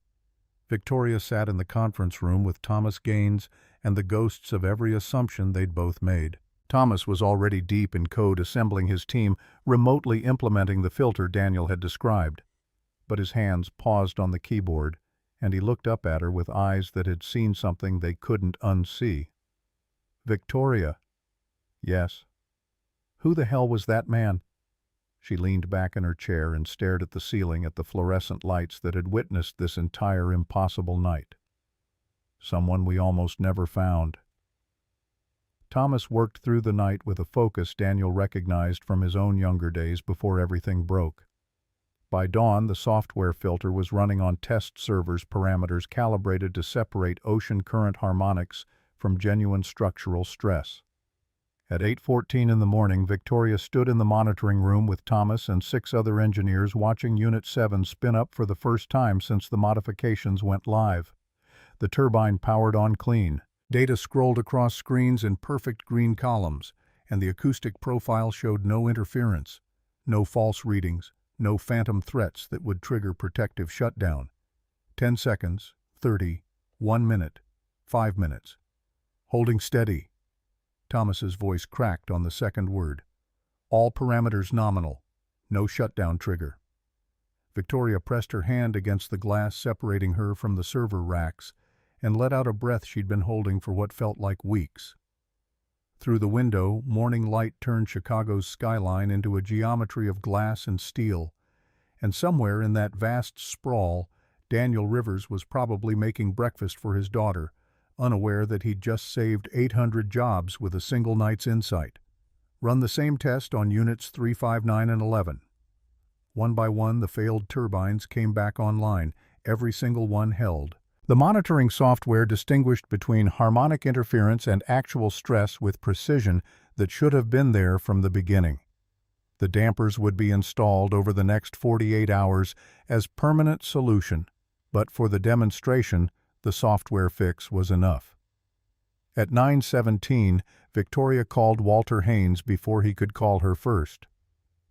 Victoria sat in the conference room with Thomas Gaines and the ghosts of every assumption they'd both made. Thomas was already deep in code, assembling his team, remotely implementing the filter Daniel had described. But his hands paused on the keyboard, and he looked up at her with eyes that had seen something they couldn't unsee. "Victoria." "Yes." "Who the hell was that man?" She leaned back in her chair and stared at the ceiling, at the fluorescent lights that had witnessed this entire impossible night. "Someone we almost never found." Thomas worked through the night with a focus Daniel recognized from his own younger days before everything broke. By dawn, the software filter was running on test servers, parameters calibrated to separate ocean current harmonics from genuine structural stress. At 8:14 in the morning, Victoria stood in the monitoring room with Thomas and 6 other engineers watching Unit 7 spin up for the first time since the modifications went live. The turbine powered on clean. Data scrolled across screens in perfect green columns, and the acoustic profile showed no interference, no false readings, no phantom threats that would trigger protective shutdown. 10 seconds, 30, 1 minute, 5 minutes. Holding steady. Thomas's voice cracked on the second word. All parameters nominal. No shutdown trigger. Victoria pressed her hand against the glass separating her from the server racks and let out a breath she'd been holding for what felt like weeks. Through the window, morning light turned Chicago's skyline into a geometry of glass and steel, and somewhere in that vast sprawl, Daniel Rivers was probably making breakfast for his daughter, unaware that he'd just saved 800 jobs with a single night's insight. Run the same test on Units 3, 5, 9, and 11. One by one, the failed turbines came back online, every single one held. The monitoring software distinguished between harmonic interference and actual stress with precision that should have been there from the beginning. The dampers would be installed over the next 48 hours as permanent solution, but for the demonstration, the software fix was enough. At 9:17, Victoria called Walter Haynes before he could call her first.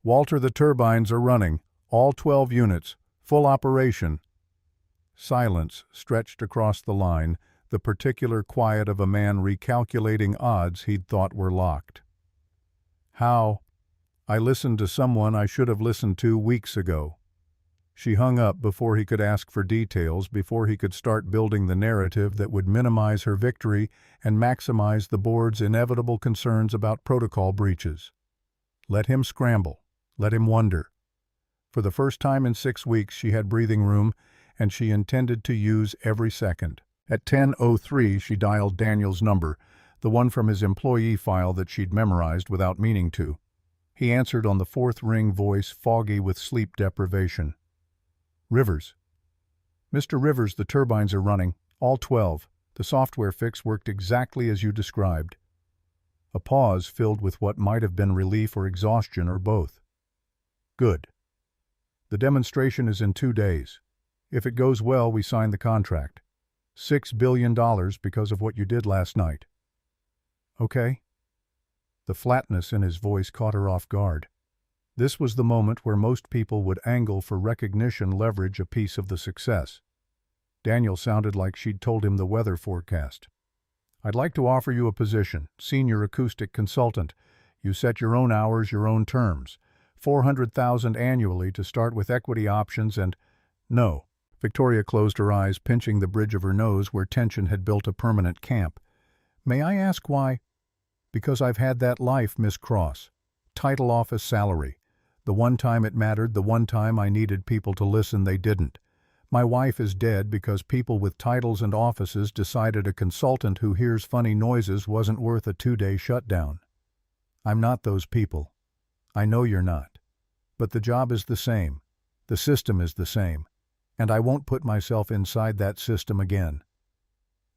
"Walter, the turbines are running. All 12 units. Full operation." Silence stretched across the line, the particular quiet of a man recalculating odds he'd thought were locked. "How? I listened to someone I should have listened to weeks ago." She hung up before he could ask for details, before he could start building the narrative that would minimize her victory and maximize the board's inevitable concerns about protocol breaches. Let him scramble. Let him wonder. For the first time in 6 weeks, she had breathing room, and she intended to use every second. At 10:03, she dialed Daniel's number, the one from his employee file that she'd memorized without meaning to. He answered on the 4th ring, voice foggy with sleep deprivation. "Rivers." "Mr. Rivers, the turbines are running. All 12. The software fix worked exactly as you described." A pause filled with what might have been relief or exhaustion or both. "Good. The demonstration is in 2 days. If it goes well, we sign the contract. $6 billion because of what you did last night." "Okay." The flatness in his voice caught her off guard. This was the moment where most people would angle for recognition, leverage a piece of the success. Daniel sounded like she'd told him the weather forecast. "I'd like to offer you a position, senior acoustic consultant. You set your own hours, your own terms. $400,000 annually to start with equity options and—" "No." Victoria closed her eyes, pinching the bridge of her nose where tension had built a permanent camp. "May I ask why?" "Because I've had that life, Miss Cross. Title, office, salary. The one time it mattered, the one time I needed people to listen, they didn't. My wife is dead because people with titles and offices decided a consultant who hears funny noises wasn't worth a 2-day shutdown. I'm not those people. I know you're not. But the job is the same. The system is the same. And I won't put myself inside that system again."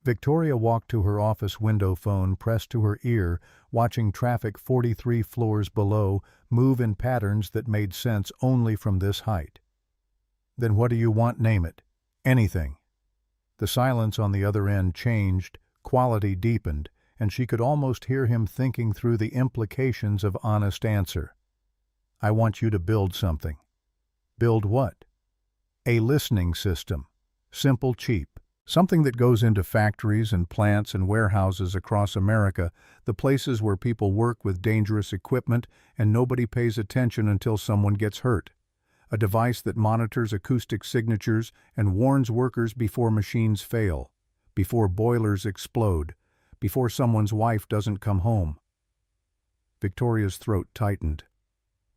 Victoria walked to her office window phone pressed to her ear, watching traffic 43 floors below move in patterns that made sense only from this height. "Then what do you want? Name it. Anything." The silence on the other end changed, quality deepened, and she could almost hear him thinking through the implications of honest answer. "I want you to build something." "Build what?" "A listening system. Simple, cheap. Something that goes into factories and plants and warehouses across America, the places where people work with dangerous equipment and nobody pays attention until someone gets hurt. A device that monitors acoustic signatures and warns workers before machines fail, before boilers explode, before someone's wife doesn't come home." Victoria's throat tightened.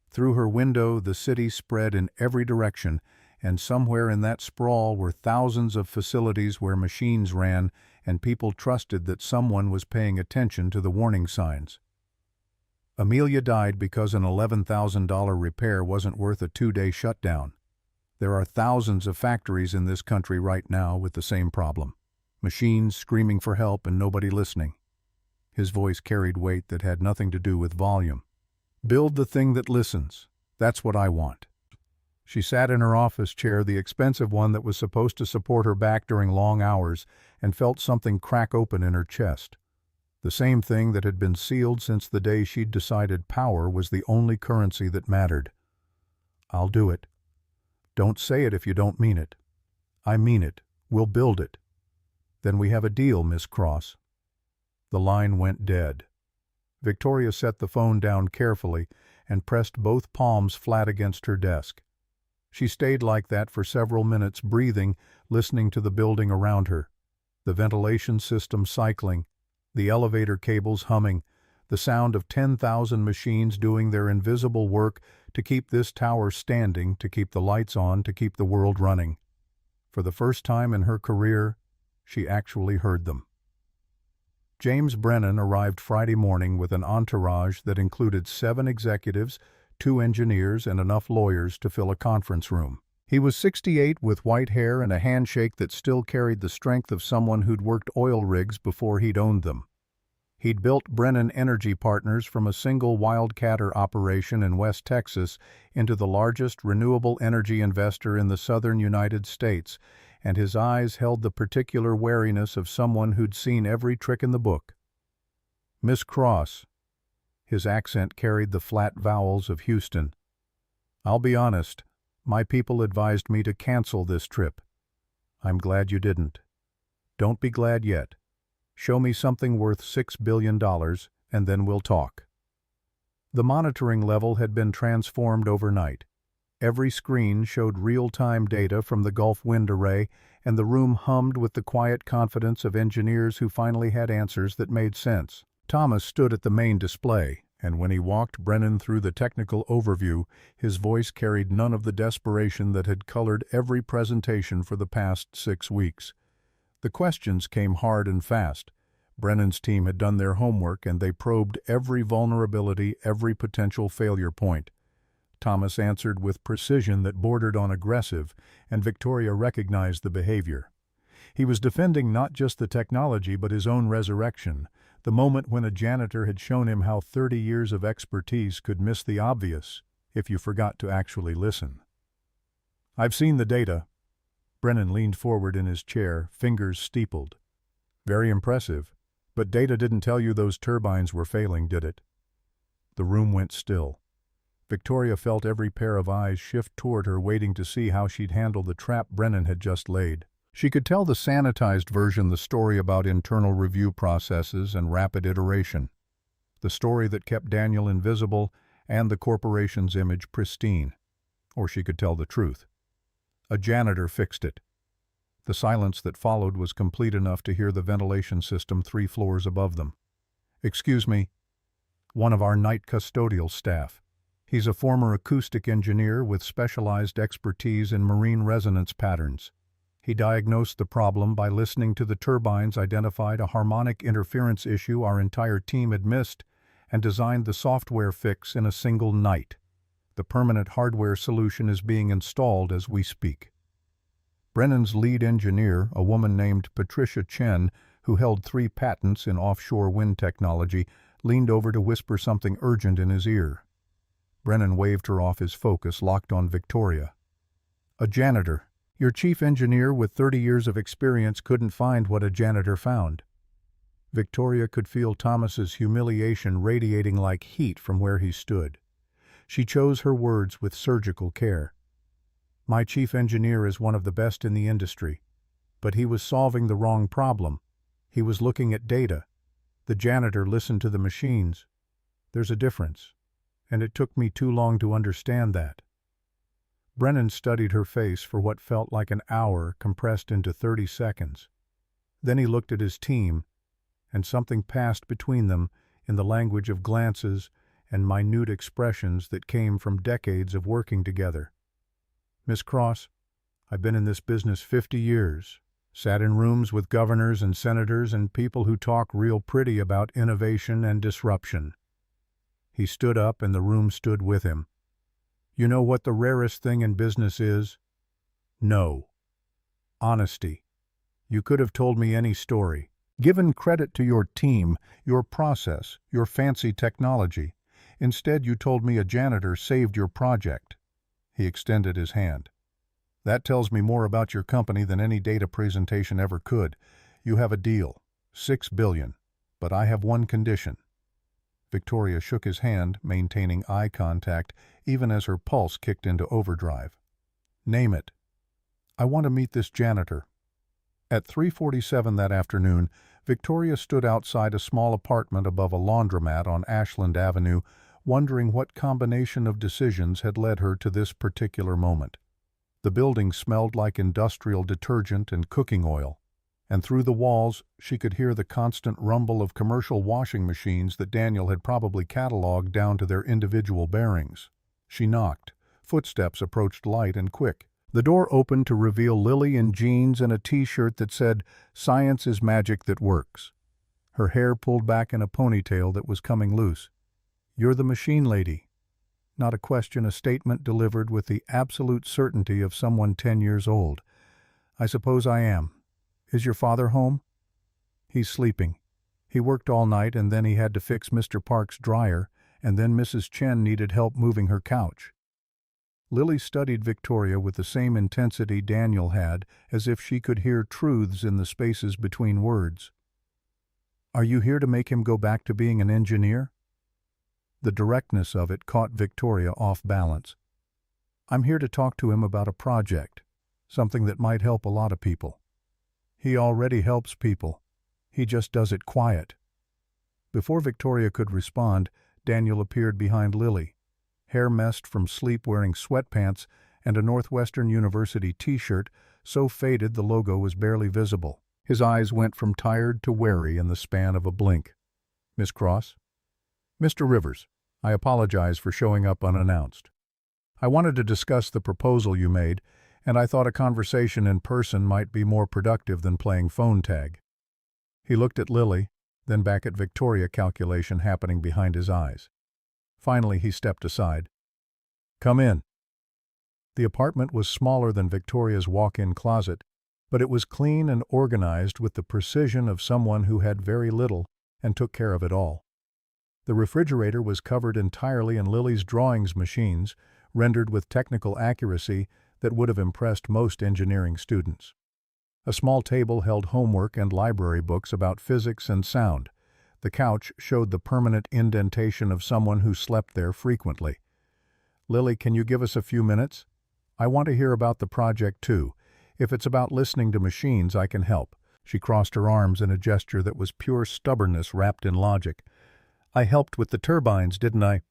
Through her window, the city spread in every direction, and somewhere in that sprawl were thousands of facilities where machines ran and people trusted that someone was paying attention to the warning signs. Amelia died because an $11,000 repair wasn't worth a 2-day shutdown. There are thousands of factories in this country right now with the same problem. Machines screaming for help and nobody listening. His voice carried weight that had nothing to do with volume. "Build the thing that listens. That's what I want." She sat in her office chair, the expensive one that was supposed to support her back during long hours, and felt something crack open in her chest. The same thing that had been sealed since the day she'd decided power was the only currency that mattered. "I'll do it." "Don't say it if you don't mean it." "I mean it. We'll build it." "Then we have a deal, Miss Cross." The line went dead. Victoria set the phone down carefully and pressed both palms flat against her desk. She stayed like that for several minutes, breathing, listening to the building around her. The ventilation system cycling, the elevator cables humming, the sound of 10,000 machines doing their invisible work to keep this tower standing, to keep the lights on, to keep the world running. For the first time in her career, she actually heard them. James Brennan arrived Friday morning with an entourage that included 7 executives, 2 engineers, and enough lawyers to fill a conference room. He was 68 with white hair and a handshake that still carried the strength of someone who'd worked oil rigs before he'd owned them. He'd built Brennan Energy Partners from a single wildcatter operation in West Texas into the largest renewable energy investor in the southern United States, and his eyes held the particular wariness of someone who'd seen every trick in the book. "Miss Cross." His accent carried the flat vowels of Houston. "I'll be honest, my people advised me to cancel this trip. I'm glad you didn't. Don't be glad yet. Show me something worth $6 billion, and then we'll talk." The monitoring level had been transformed overnight. Every screen showed real-time data from the Gulf Wind Array, and the room hummed with the quiet confidence of engineers who finally had answers that made sense. Thomas stood at the main display, and when he walked Brennan through the technical overview, his voice carried none of the desperation that had colored every presentation for the past 6 weeks. The questions came hard and fast. Brennan's team had done their homework, and they probed every vulnerability, every potential failure point. Thomas answered with precision that bordered on aggressive, and Victoria recognized the behavior. He was defending not just the technology but his own resurrection, the moment when a janitor had shown him how 30 years of expertise could miss the obvious if you forgot to actually listen. "I've seen the data." Brennan leaned forward in his chair, fingers steepled. "Very impressive, but data didn't tell you those turbines were failing, did it?" The room went still. Victoria felt every pair of eyes shift toward her, waiting to see how she'd handle the trap Brennan had just laid. She could tell the sanitized version the story about internal review processes and rapid iteration, the story that kept Daniel invisible and the corporation's image pristine. Or she could tell the truth. A janitor fixed it. The silence that followed was complete enough to hear the ventilation system 3 floors above them. "Excuse me." "One of our night custodial staff. He's a former acoustic engineer with specialized expertise in marine resonance patterns. He diagnosed the problem by listening to the turbines, identified a harmonic interference issue our entire team had missed, and designed the software fix in a single night. The permanent hardware solution is being installed as we speak." Brennan's lead engineer, a woman named Patricia Chen, who held 3 patents in offshore wind technology, leaned over to whisper something urgent in his ear. Brennan waved her off his focus, locked on Victoria. "A janitor. Your chief engineer with 30 years of experience couldn't find what a janitor found." Victoria could feel Thomas's humiliation radiating like heat from where he stood. She chose her words with surgical care. "My chief engineer is one of the best in the industry, but he was solving the wrong problem. He was looking at data. The janitor listened to the machines. There's a difference, and it took me too long to understand that." Brennan studied her face for what felt like an hour compressed into 30 seconds. Then he looked at his team, and something passed between them in the language of glances and minute expressions that came from decades of working together. "Miss Cross, I've been in this business 50 years, sat in rooms with governors and senators and people who talk real pretty about innovation and disruption." He stood up and the room stood with him. "You know what the rarest thing in business is? No. Honesty. You could have told me any story. Given credit to your team, your process, your fancy technology. Instead, you told me a janitor saved your project. He extended his hand. That tells me more about your company than any data presentation ever could. You have a deal. $6 billion. But I have one condition. Victoria shook his hand, maintaining eye contact, even as her pulse kicked into overdrive. Name it. I want to meet this janitor. At 3:47 that afternoon, Victoria stood outside a small apartment above a laundromat on Ashland Avenue, wondering what combination of decisions had led her to this particular moment. The building smelled like industrial detergent and cooking oil, and through the walls she could hear the constant rumble of commercial washing machines that Daniel had probably cataloged down to their individual bearings. She knocked. Footsteps approached light and quick. The door opened to reveal Lily in jeans and a t-shirt that said, "Science is magic that works." Her hair pulled back in a ponytail that was coming loose. "You're the machine lady." Not a question, a statement delivered with the absolute certainty of someone 10 years old. "I suppose I am. Is your father home?" "He's sleeping. He worked all night and then he had to fix Mr. Park's dryer, and then Mrs. Chen needed help moving her couch." Lily studied Victoria with the same intensity Daniel had, as if she could hear truths in the spaces between words. "Are you here to make him go back to being an engineer?" The directness of it caught Victoria off balance. "I'm here to talk to him about a project, something that might help a lot of people." "He already helps people. He just does it quiet." Before Victoria could respond, Daniel appeared behind Lily. Hair messed from sleep, wearing sweatpants and a Northwestern University t-shirt so faded the logo was barely visible. His eyes went from tired to wary in the span of a blink. "Miss Cross?" "Mr. Rivers, I apologize for showing up unannounced. I wanted to discuss the proposal you made, and I thought a conversation in person might be more productive than playing phone tag." He looked at Lily, then back at Victoria, calculation happening behind his eyes. Finally, he stepped aside. "Come in." The apartment was smaller than Victoria's walk-in closet, but it was clean and organized with the precision of someone who had very little and took care of it all. The refrigerator was covered entirely in Lily's drawings machines, rendered with technical accuracy that would have impressed most engineering students. A small table held homework and library books about physics and sound. The couch showed the permanent indentation of someone who slept there frequently. "Lily, can you give us a few minutes? I want to hear about the project too. If it's about listening to machines, I can help." She crossed her arms in a gesture that was pure stubbornness wrapped in logic. "I helped with the turbines, didn't I?"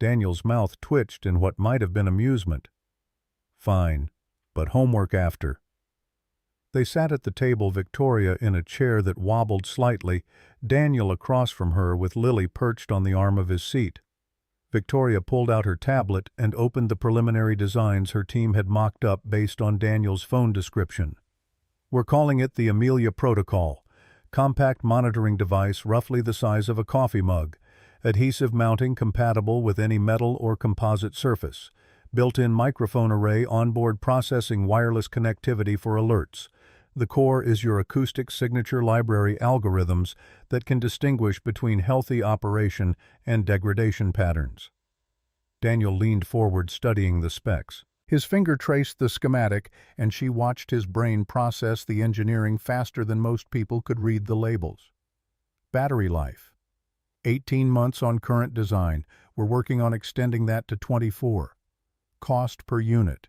Daniel's mouth twitched in what might have been amusement. "Fine, but homework after." They sat at the table, Victoria in a chair that wobbled slightly, Daniel across from her with Lily perched on the arm of his seat. Victoria pulled out her tablet and opened the preliminary designs her team had mocked up based on Daniel's phone description. "We're calling it the Amelia Protocol. Compact monitoring device roughly the size of a coffee mug. Adhesive mounting compatible with any metal or composite surface. Built-in microphone array, onboard processing, wireless connectivity for alerts. The core is your Acoustic signature library algorithms that can distinguish between healthy operation and degradation patterns." Daniel leaned forward, studying the specs. His finger traced the schematic, and she watched his brain process the engineering faster than most people could read the labels. "Battery life. 18 months on current design. We're working on extending that to 24. Cost per unit.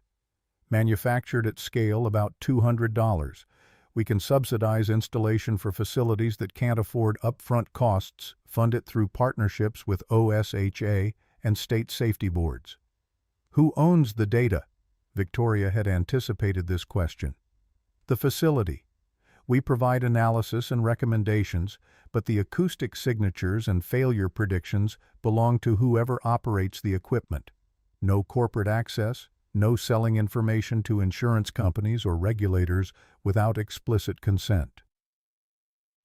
Manufactured at scale about $200. We can subsidize installation for facilities that can't afford upfront costs, fund it through partnerships with OSHA and state safety boards." "Who owns the data?" Victoria had anticipated this question. "The facility. We provide analysis and recommendations, but the acoustic signatures and failure predictions belong to whoever operates the equipment. No corporate access, no selling information to insurance companies or regulators without explicit consent."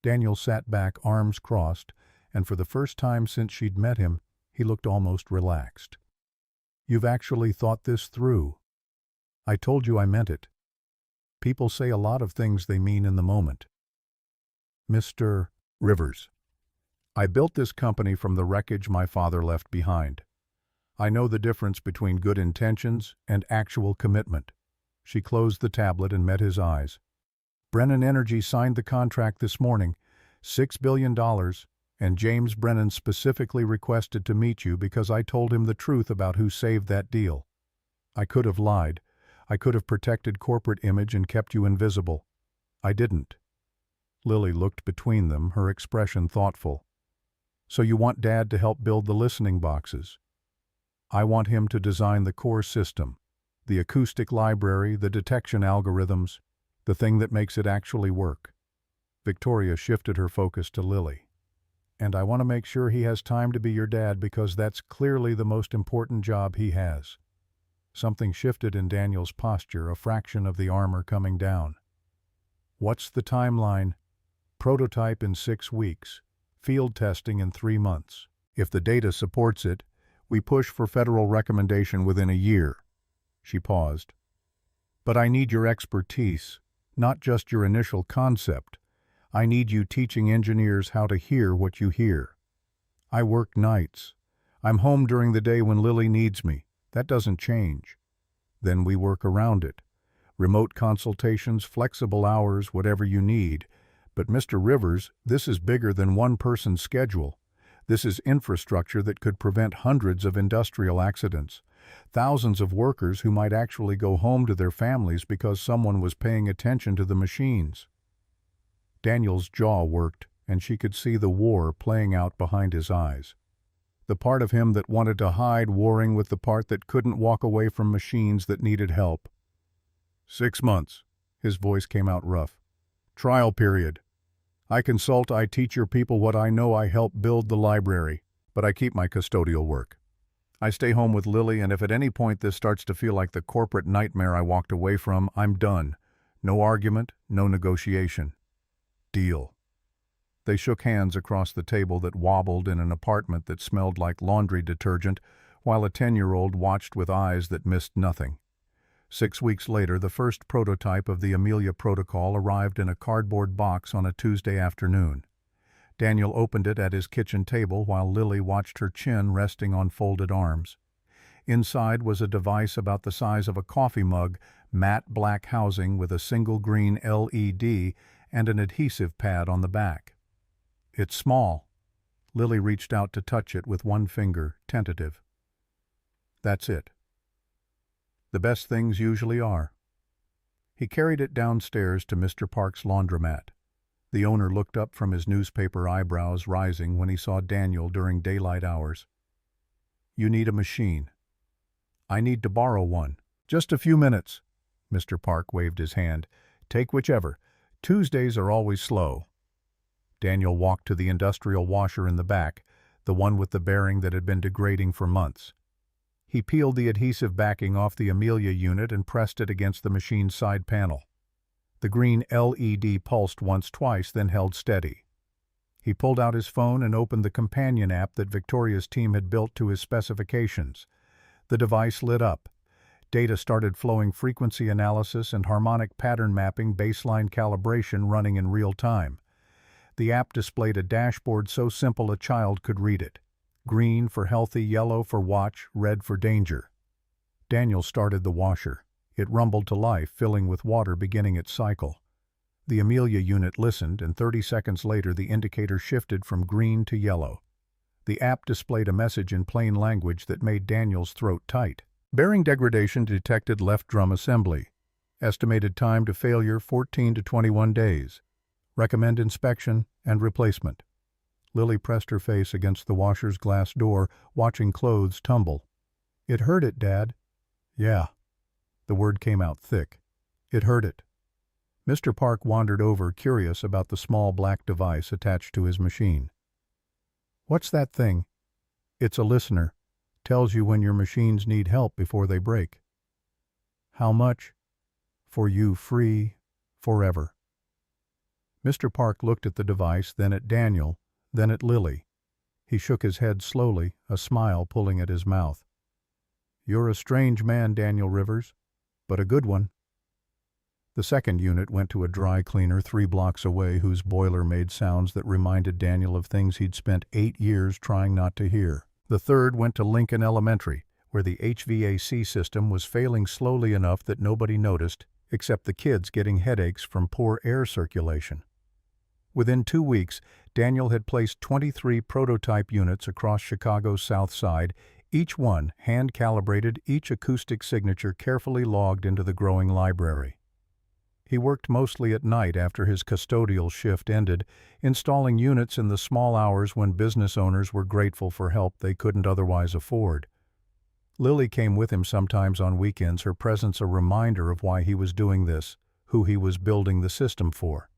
Daniel sat back, arms crossed, and for the first time since she'd met him, he looked almost relaxed. "You've actually thought this through." "I told you I meant it." People say a lot of things they mean in the moment. Mr. Rivers, I built this company from the wreckage my father left behind. I know the difference between good intentions and actual commitment. She closed the tablet and met his eyes. Brennan Energy signed the contract this morning, $6 billion, and James Brennan specifically requested to meet you because I told him the truth about who saved that deal. I could have lied. I could have protected corporate image and kept you invisible. I didn't. Lily looked between them, her expression thoughtful. So you want Dad to help build the listening boxes? I want him to design the core system, the acoustic library, the detection algorithms, the thing that makes it actually work. Victoria shifted her focus to Lily. And I want to make sure he has time to be your dad because that's clearly the most important job he has. Something shifted in Daniel's posture, a fraction of the armor coming down. What's the timeline? Prototype in 6 weeks. Field testing in 3 months. If the data supports it, we push for federal recommendation within a year. She paused. But I need your expertise, not just your initial concept. I need you teaching engineers how to hear what you hear. I work nights. I'm home during the day when Lily needs me. That doesn't change. Then we work around it. Remote consultations, flexible hours, whatever you need. But Mr. Rivers, this is bigger than one person's schedule. This is infrastructure that could prevent hundreds of industrial accidents. Thousands of workers who might actually go home to their families because someone was paying attention to the machines. Daniel's jaw worked, and she could see the war playing out behind his eyes. The part of him that wanted to hide warring with the part that couldn't walk away from machines that needed help. 6 months. His voice came out rough. Trial period. I consult, I teach your people what I know, I help build the library, but I keep my custodial work. I stay home with Lily, and if at any point this starts to feel like the corporate nightmare I walked away from, I'm done. No argument, no negotiation. Deal. They shook hands across the table that wobbled in an apartment that smelled like laundry detergent, while a 10-year-old watched with eyes that missed nothing. 6 weeks later, the first prototype of the Amelia Protocol arrived in a cardboard box on a Tuesday afternoon. Daniel opened it at his kitchen table while Lily watched her chin resting on folded arms. Inside was a device about the size of a coffee mug, matte black housing with a single green LED and an adhesive pad on the back. It's small. Lily reached out to touch it with one finger, tentative. That's it. The best things usually are. He carried it downstairs to Mr. Park's laundromat. The owner looked up from his newspaper, eyebrows rising when he saw Daniel during daylight hours. You need a machine. I need to borrow one. Just a few minutes. Mr. Park waved his hand. Take whichever. Tuesdays are always slow. Daniel walked to the industrial washer in the back, the one with the bearing that had been degrading for months. He peeled the adhesive backing off the Amelia unit and pressed it against the machine's side panel. The green LED pulsed once, twice, then held steady. He pulled out his phone and opened the companion app that Victoria's team had built to his specifications. The device lit up. Data started flowing, frequency analysis and harmonic pattern mapping, baseline calibration running in real time. The app displayed a dashboard so simple a child could read it. Green for healthy, yellow for watch, red for danger. Daniel started the washer. It rumbled to life, filling with water, beginning its cycle. The Amelia unit listened, and 30 seconds later the indicator shifted from green to yellow. The app displayed a message in plain language that made Daniel's throat tight. Bearing degradation detected, left drum assembly. Estimated time to failure 14 to 21 days. Recommend inspection and replacement. Lily pressed her face against the washer's glass door, watching clothes tumble. It hurt it, Dad. Yeah. The word came out thick. It hurt it. Mr. Park wandered over, curious about the small black device attached to his machine. What's that thing? It's a listener. Tells you when your machines need help before they break. How much? For you, free, forever. Mr. Park looked at the device, then at Daniel, then at Lily. He shook his head slowly, a smile pulling at his mouth. You're a strange man, Daniel Rivers, but a good one. The second unit went to a dry cleaner 3 blocks away whose boiler made sounds that reminded Daniel of things he'd spent 8 years trying not to hear. The third went to Lincoln Elementary, where the HVAC system was failing slowly enough that nobody noticed, except the kids getting headaches from poor air circulation. Within 2 weeks, Daniel had placed 23 prototype units across Chicago's South Side, each one hand-calibrated, each acoustic signature carefully logged into the growing library. He worked mostly at night after his custodial shift ended, installing units in the small hours when business owners were grateful for help they couldn't otherwise afford. Lily came with him sometimes on weekends, her presence a reminder of why he was doing this, who he was building the system for.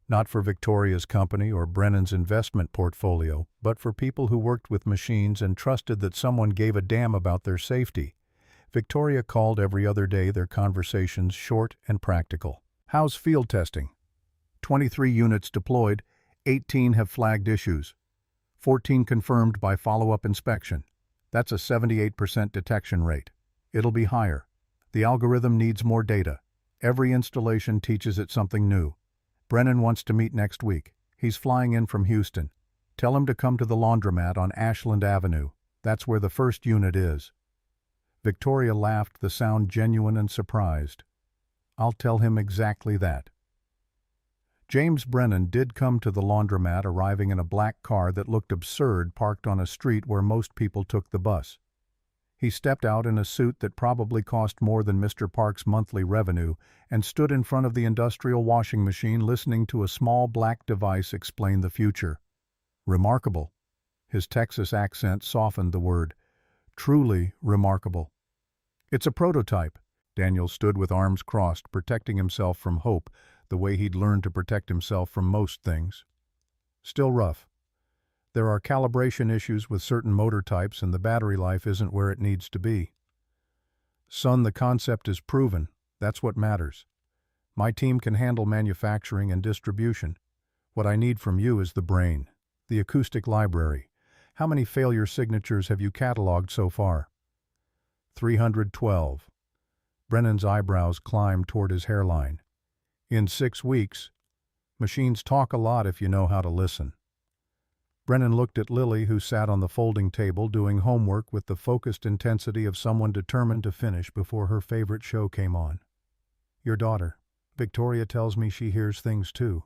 Not for Victoria's company or Brennan's investment portfolio, but for people who worked with machines and trusted that someone gave a damn about their safety. Victoria called every other day, their conversations short and practical. How's field testing? 23 units deployed, 18 have flagged issues. 14 confirmed by follow-up inspection. That's a 78% detection rate. It'll be higher. The algorithm needs more data. Every installation teaches it something new. Brennan wants to meet next week. He's flying in from Houston. Tell him to come to the laundromat on Ashland Avenue. That's where the first unit is. Victoria laughed, the sound genuine and surprised. I'll tell him exactly that. James Brennan did come to the laundromat, arriving in a black car that looked absurd parked on a street where most people took the bus. He stepped out in a suit that probably cost more than Mr. Park's monthly revenue and stood in front of the industrial washing machine listening to a small black device explain the future. Remarkable. His Texas accent softened the word. Truly remarkable. It's a prototype. Daniel stood with arms crossed, protecting himself from hope, the way he'd learned to protect himself from most things. Still rough. There are calibration issues with certain motor types and the battery life isn't where it needs to be. Son, the concept is proven. That's what matters. My team can handle manufacturing and distribution. What I need from you is the brain, the acoustic library. How many failure signatures have you cataloged so far? 312. Brennan's eyebrows climbed toward his hairline. In 6 weeks. Machines talk a lot if you know how to listen. Brennan looked at Lily, who sat on the folding table doing homework with the focused intensity of someone determined to finish before her favorite show came on. Your daughter. Victoria tells me she hears things too.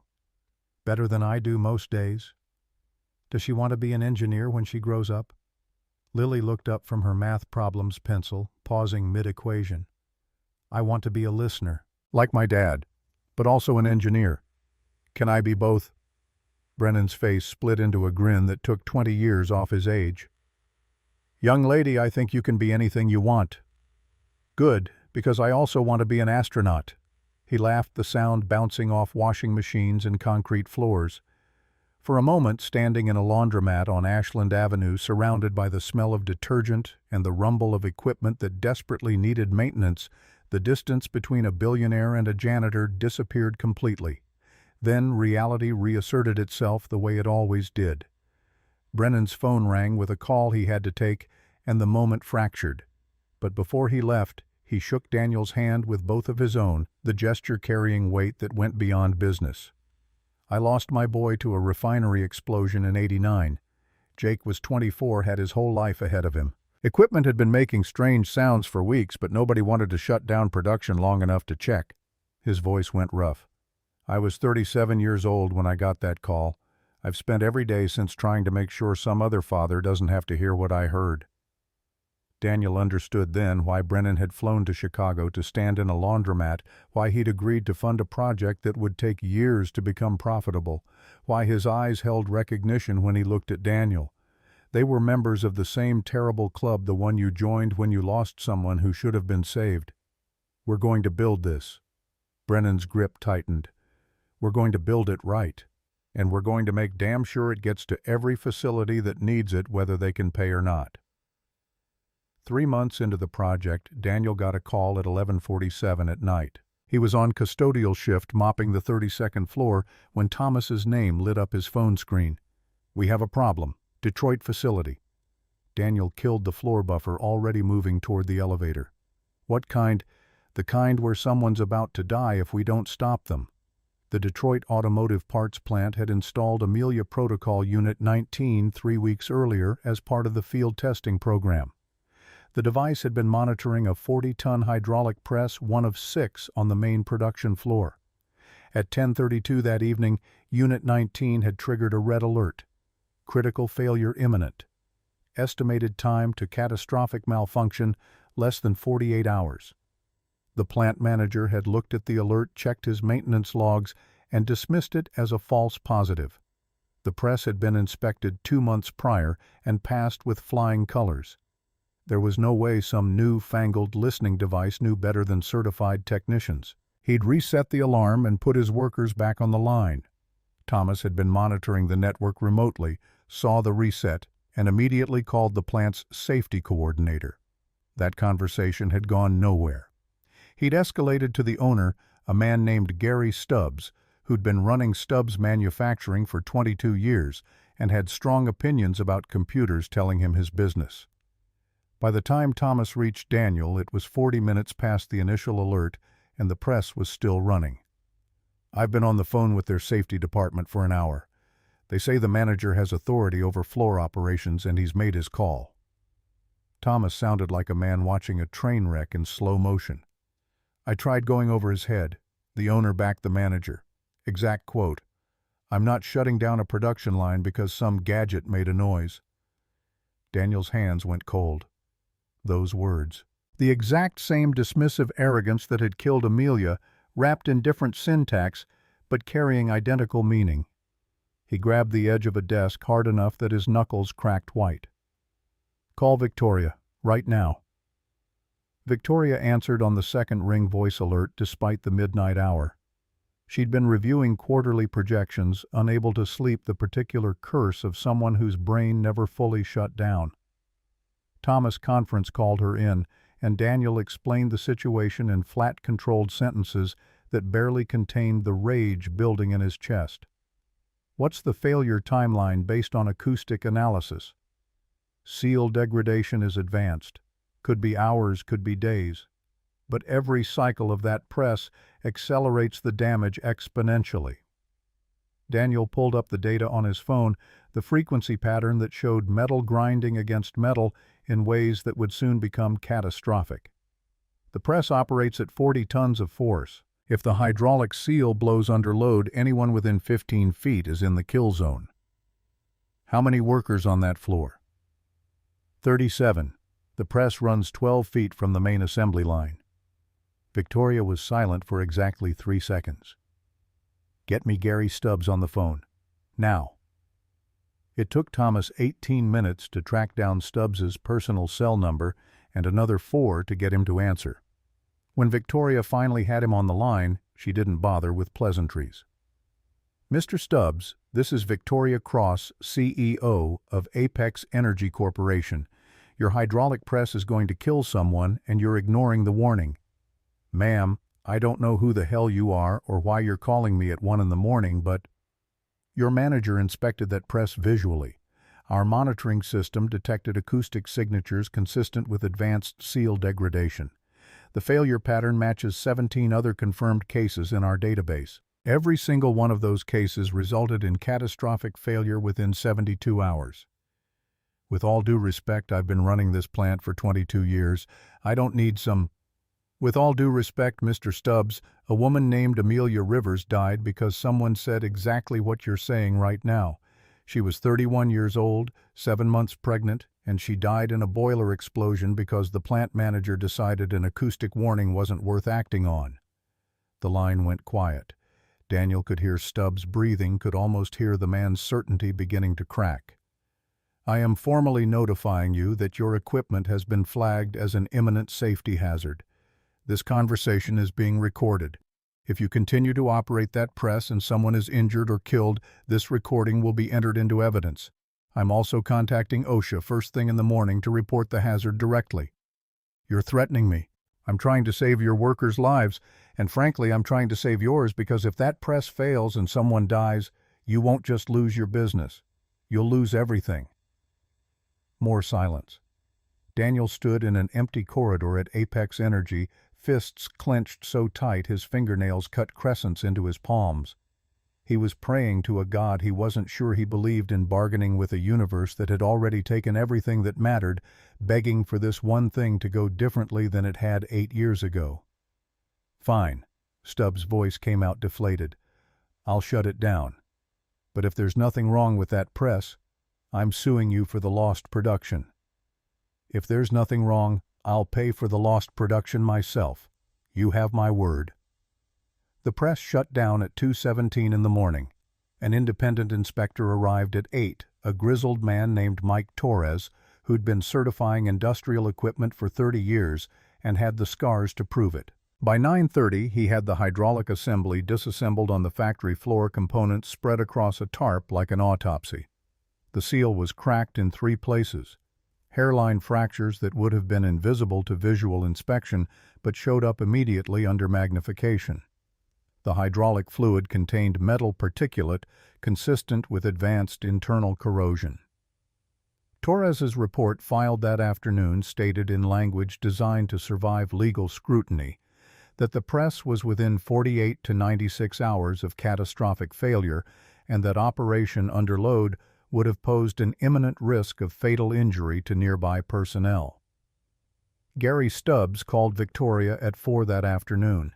Better than I do most days. Does she want to be an engineer when she grows up? Lily looked up from her math problems pencil, pausing mid-equation. I want to be a listener. Like my dad, but also an engineer. Can I be both? Brennan's face split into a grin that took 20 years off his age. Young lady, I think you can be anything you want. Good, because I also want to be an astronaut. He laughed, the sound bouncing off washing machines and concrete floors. For a moment, standing in a laundromat on Ashland Avenue, surrounded by the smell of detergent and the rumble of equipment that desperately needed maintenance, the distance between a billionaire and a janitor disappeared completely. Then reality reasserted itself the way it always did. Brennan's phone rang with a call he had to take, and the moment fractured. But before he left, he shook Daniel's hand with both of his own, the gesture carrying weight that went beyond business. I lost my boy to a refinery explosion in '89. Jake was 24, had his whole life ahead of him. Equipment had been making strange sounds for weeks, but nobody wanted to shut down production long enough to check. His voice went rough. I was 37 years old when I got that call. I've spent every day since trying to make sure some other father doesn't have to hear what I heard. Daniel understood then why Brennan had flown to Chicago to stand in a laundromat, why he'd agreed to fund a project that would take years to become profitable, why his eyes held recognition when he looked at Daniel. They were members of the same terrible club, the one you joined when you lost someone who should have been saved. We're going to build this. Brennan's grip tightened. We're going to build it right. And we're going to make damn sure it gets to every facility that needs it, whether they can pay or not. 3 months into the project, Daniel got a call at 11:47 at night. He was on custodial shift mopping the 32nd floor when Thomas's name lit up his phone screen. We have a problem. Detroit facility. Daniel killed the floor buffer already moving toward the elevator. What kind? The kind where someone's about to die if we don't stop them. The Detroit Automotive Parts Plant had installed Amelia Protocol Unit 19 3 weeks earlier as part of the field testing program. The device had been monitoring a 40-ton hydraulic press, one of 6 on the main production floor. At 10:32 that evening, Unit 19 had triggered a red alert. Critical failure imminent. Estimated time to catastrophic malfunction, less than 48 hours. The plant manager had looked at the alert, checked his maintenance logs, and dismissed it as a false positive. The press had been inspected 2 months prior and passed with flying colors. There was no way some new-fangled listening device knew better than certified technicians. He'd reset the alarm and put his workers back on the line. Thomas had been monitoring the network remotely, saw the reset, and immediately called the plant's safety coordinator. That conversation had gone nowhere. He'd escalated to the owner, a man named Gary Stubbs, who'd been running Stubbs Manufacturing for 22 years and had strong opinions about computers telling him his business. By the time Thomas reached Daniel, it was 40 minutes past the initial alert, and the press was still running. "I've been on the phone with their safety department for an hour. They say the manager has authority over floor operations and he's made his call." Thomas sounded like a man watching a train wreck in slow motion. "I tried going over his head." The owner backed the manager. Exact quote, "I'm not shutting down a production line because some gadget made a noise." Daniel's hands went cold. Those words. The exact same dismissive arrogance that had killed Amelia, wrapped in different syntax, but carrying identical meaning. He grabbed the edge of a desk hard enough that his knuckles cracked white. "Call Victoria, right now." Victoria answered on the second ring voice alert despite the midnight hour. She'd been reviewing quarterly projections, unable to sleep, the particular curse of someone whose brain never fully shut down. Thomas conference called her in, and Daniel explained the situation in flat, controlled sentences that barely contained the rage building in his chest. "What's the failure timeline based on acoustic analysis?" "Seal degradation is advanced. Could be hours, could be days. But every cycle of that press accelerates the damage exponentially." Daniel pulled up the data on his phone, the frequency pattern that showed metal grinding against metal in ways that would soon become catastrophic. "The press operates at 40 tons of force. If the hydraulic seal blows under load, anyone within 15 feet is in the kill zone." "How many workers on that floor?" 37. The press runs 12 feet from the main assembly line." Victoria was silent for exactly 3 seconds. "Get me Gary Stubbs on the phone. Now." It took Thomas 18 minutes to track down Stubbs's personal cell number and another 4 to get him to answer. When Victoria finally had him on the line, she didn't bother with pleasantries. "Mr. Stubbs, this is Victoria Cross, CEO of Apex Energy Corporation. Your hydraulic press is going to kill someone and you're ignoring the warning." "Ma'am, I don't know who the hell you are or why you're calling me at 1 in the morning, but—" "Your manager inspected that press visually. Our monitoring system detected acoustic signatures consistent with advanced seal degradation. The failure pattern matches 17 other confirmed cases in our database. Every single one of those cases resulted in catastrophic failure within 72 hours. With all due respect, I've been running this plant for 22 years. I don't need some—" "With all due respect, Mr. Stubbs, a woman named Amelia Rivers died because someone said exactly what you're saying right now. She was 31 years old, 7 months pregnant, and she died in a boiler explosion because the plant manager decided an acoustic warning wasn't worth acting on." The line went quiet. Daniel could hear Stubbs breathing, could almost hear the man's certainty beginning to crack. "I am formally notifying you that your equipment has been flagged as an imminent safety hazard. This conversation is being recorded. If you continue to operate that press and someone is injured or killed, this recording will be entered into evidence. I'm also contacting OSHA first thing in the morning to report the hazard directly." "You're threatening me. I'm trying to save your workers' lives, and frankly, I'm trying to save yours, because if that press fails and someone dies, you won't just lose your business. You'll lose everything." More silence. Daniel stood in an empty corridor at Apex Energy, fists clenched so tight his fingernails cut crescents into his palms. He was praying to a God he wasn't sure he believed in, bargaining with a universe that had already taken everything that mattered, begging for this one thing to go differently than it had 8 years ago. "Fine." Stubbs' voice came out deflated. "I'll shut it down. But if there's nothing wrong with that press, I'm suing you for the lost production. If there's nothing wrong, I'll pay for the lost production myself. You have my word." The press shut down at 2:17 in the morning. An independent inspector arrived at 8, a grizzled man named Mike Torres, who'd been certifying industrial equipment for 30 years and had the scars to prove it. By 9:30, he had the hydraulic assembly disassembled on the factory floor, components spread across a tarp like an autopsy. The seal was cracked in 3 places. Hairline fractures that would have been invisible to visual inspection but showed up immediately under magnification. The hydraulic fluid contained metal particulate consistent with advanced internal corrosion. Torres's report filed that afternoon stated in language designed to survive legal scrutiny that the press was within 48 to 96 hours of catastrophic failure and that operation under load would have posed an imminent risk of fatal injury to nearby personnel. Gary Stubbs called Victoria at 4 that afternoon.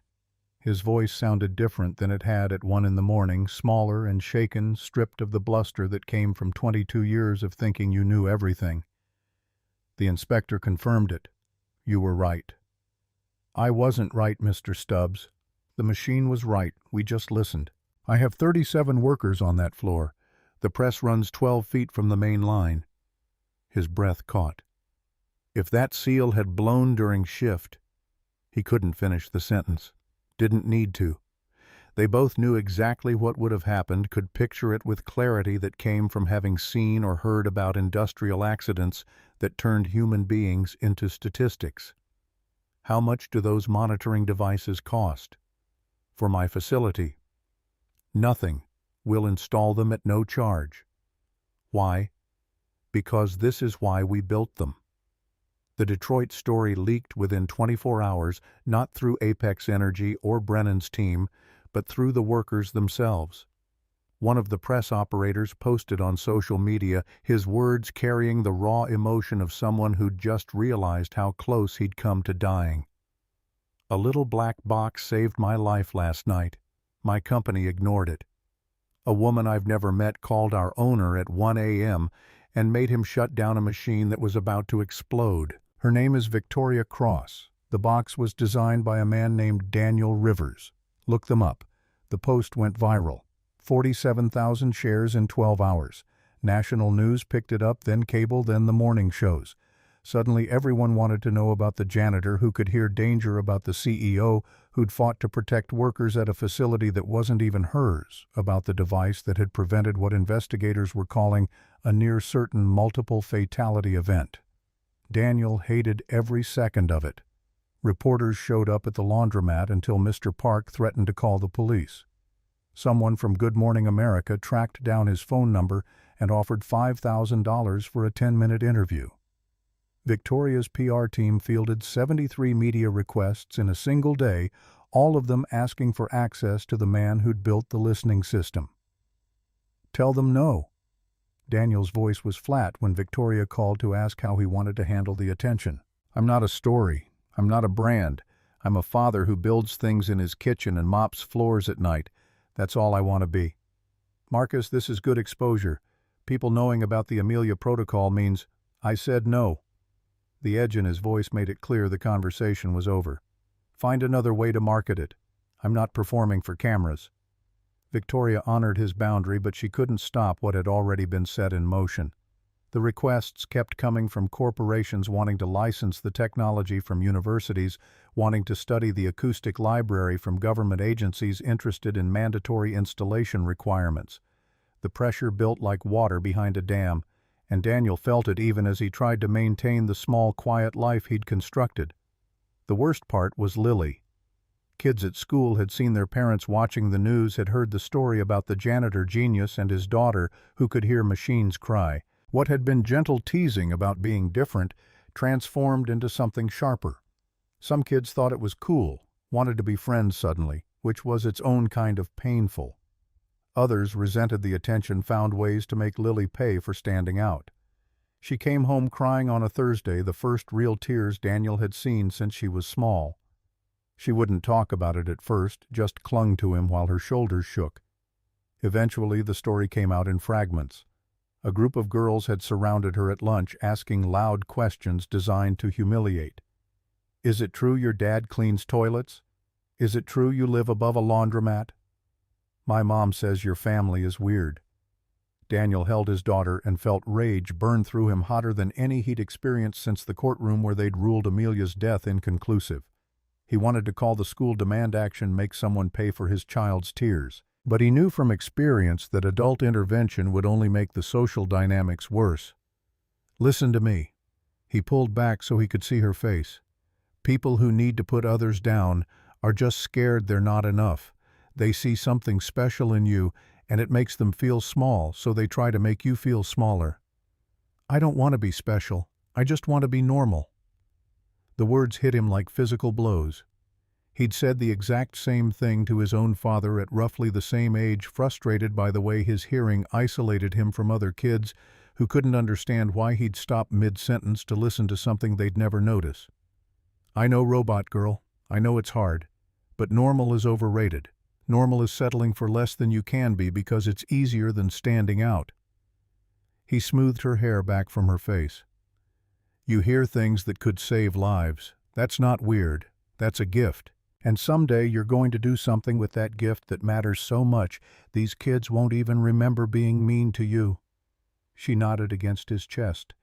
His voice sounded different than it had at 1 in the morning, smaller and shaken, stripped of the bluster that came from 22 years of thinking you knew everything. The inspector confirmed it. "You were right." "I wasn't right, Mr. Stubbs. The machine was right. We just listened. I have 37 workers on that floor. The press runs 12 feet from the main line." His breath caught. If that seal had blown during shift, he couldn't finish the sentence. Didn't need to. They both knew exactly what would have happened, could picture it with clarity that came from having seen or heard about industrial accidents that turned human beings into statistics. "How much do those monitoring devices cost?" "For my facility." "Nothing. We'll install them at no charge." "Why?" "Because this is why we built them." The Detroit story leaked within 24 hours, not through Apex Energy or Brennan's team, but through the workers themselves. One of the press operators posted on social media, his words carrying the raw emotion of someone who'd just realized how close he'd come to dying. "A little black box saved my life last night. My company ignored it. A woman I've never met called our owner at 1 a.m. and made him shut down a machine that was about to explode. Her name is Victoria Cross. The box was designed by a man named Daniel Rivers. Look them up. The post went viral. 47,000 shares in 12 hours. National news picked it up, then cable, then the morning shows. Suddenly everyone wanted to know about the janitor who could hear danger, about the CEO who'd fought to protect workers at a facility that wasn't even hers, about the device that had prevented what investigators were calling a near-certain multiple fatality event. Daniel hated every second of it. Reporters showed up at the laundromat until Mr. Park threatened to call the police. Someone from Good Morning America tracked down his phone number and offered $5,000 for a 10-minute interview. Victoria's PR team fielded 73 media requests in a single day, all of them asking for access to the man who'd built the listening system. "Tell them no." Daniel's voice was flat when Victoria called to ask how he wanted to handle the attention. "I'm not a story. I'm not a brand. I'm a father who builds things in his kitchen and mops floors at night. That's all I want to be. Marcus, this is good exposure. People knowing about the Amelia Protocol means I said no." The edge in his voice made it clear the conversation was over. "Find another way to market it. I'm not performing for cameras." Victoria honored his boundary, but she couldn't stop what had already been set in motion. The requests kept coming from corporations wanting to license the technology, from universities wanting to study the acoustic library, from government agencies interested in mandatory installation requirements. The pressure built like water behind a dam, and Daniel felt it even as he tried to maintain the small, quiet life he'd constructed. The worst part was Lily. Kids at school had seen their parents watching the news, had heard the story about the janitor genius and his daughter who could hear machines cry. What had been gentle teasing about being different transformed into something sharper. Some kids thought it was cool, wanted to be friends suddenly, which was its own kind of painful. Others resented the attention, found ways to make Lily pay for standing out. She came home crying on a Thursday, the first real tears Daniel had seen since she was small. She wouldn't talk about it at first, just clung to him while her shoulders shook. Eventually, the story came out in fragments. A group of girls had surrounded her at lunch, asking loud questions designed to humiliate. Is it true your dad cleans toilets? Is it true you live above a laundromat? My mom says your family is weird. Daniel held his daughter and felt rage burn through him, hotter than any he'd experienced since the courtroom where they'd ruled Amelia's death inconclusive. He wanted to call the school, demand action, make someone pay for his child's tears. But he knew from experience that adult intervention would only make the social dynamics worse. Listen to me. He pulled back so he could see her face. People who need to put others down are just scared they're not enough. They see something special in you, and it makes them feel small, so they try to make you feel smaller. I don't want to be special. I just want to be normal. The words hit him like physical blows. He'd said the exact same thing to his own father at roughly the same age, frustrated by the way his hearing isolated him from other kids who couldn't understand why he'd stop mid-sentence to listen to something they'd never notice. I know, robot girl, I know it's hard, but normal is overrated. Normal is settling for less than you can be because it's easier than standing out. He smoothed her hair back from her face. You hear things that could save lives. That's not weird. That's a gift. And someday you're going to do something with that gift that matters so much these kids won't even remember being mean to you. She nodded against his chest,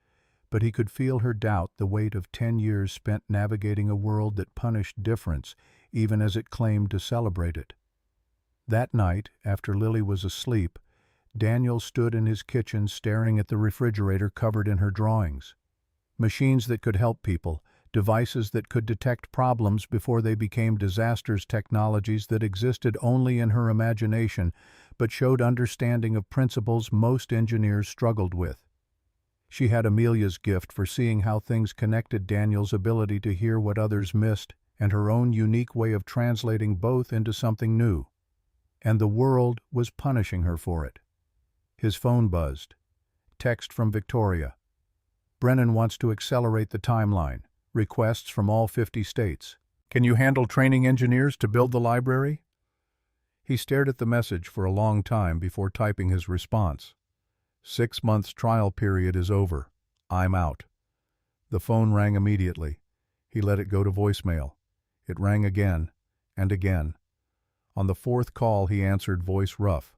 but he could feel her doubt, the weight of 10 years spent navigating a world that punished difference, even as it claimed to celebrate it. That night, after Lily was asleep, Daniel stood in his kitchen staring at the refrigerator covered in her drawings. Machines that could help people, devices that could detect problems before they became disasters, technologies that existed only in her imagination but showed understanding of principles most engineers struggled with. She had Amelia's gift for seeing how things connected, Daniel's ability to hear what others missed, and her own unique way of translating both into something new. And the world was punishing her for it. His phone buzzed. Text from Victoria. Brennan wants to accelerate the timeline. Requests from all 50 states. Can you handle training engineers to build the library? He stared at the message for a long time before typing his response. 6 months trial period is over. I'm out. The phone rang immediately. He let it go to voicemail. It rang again and again. On the 4th call, he answered, voice rough.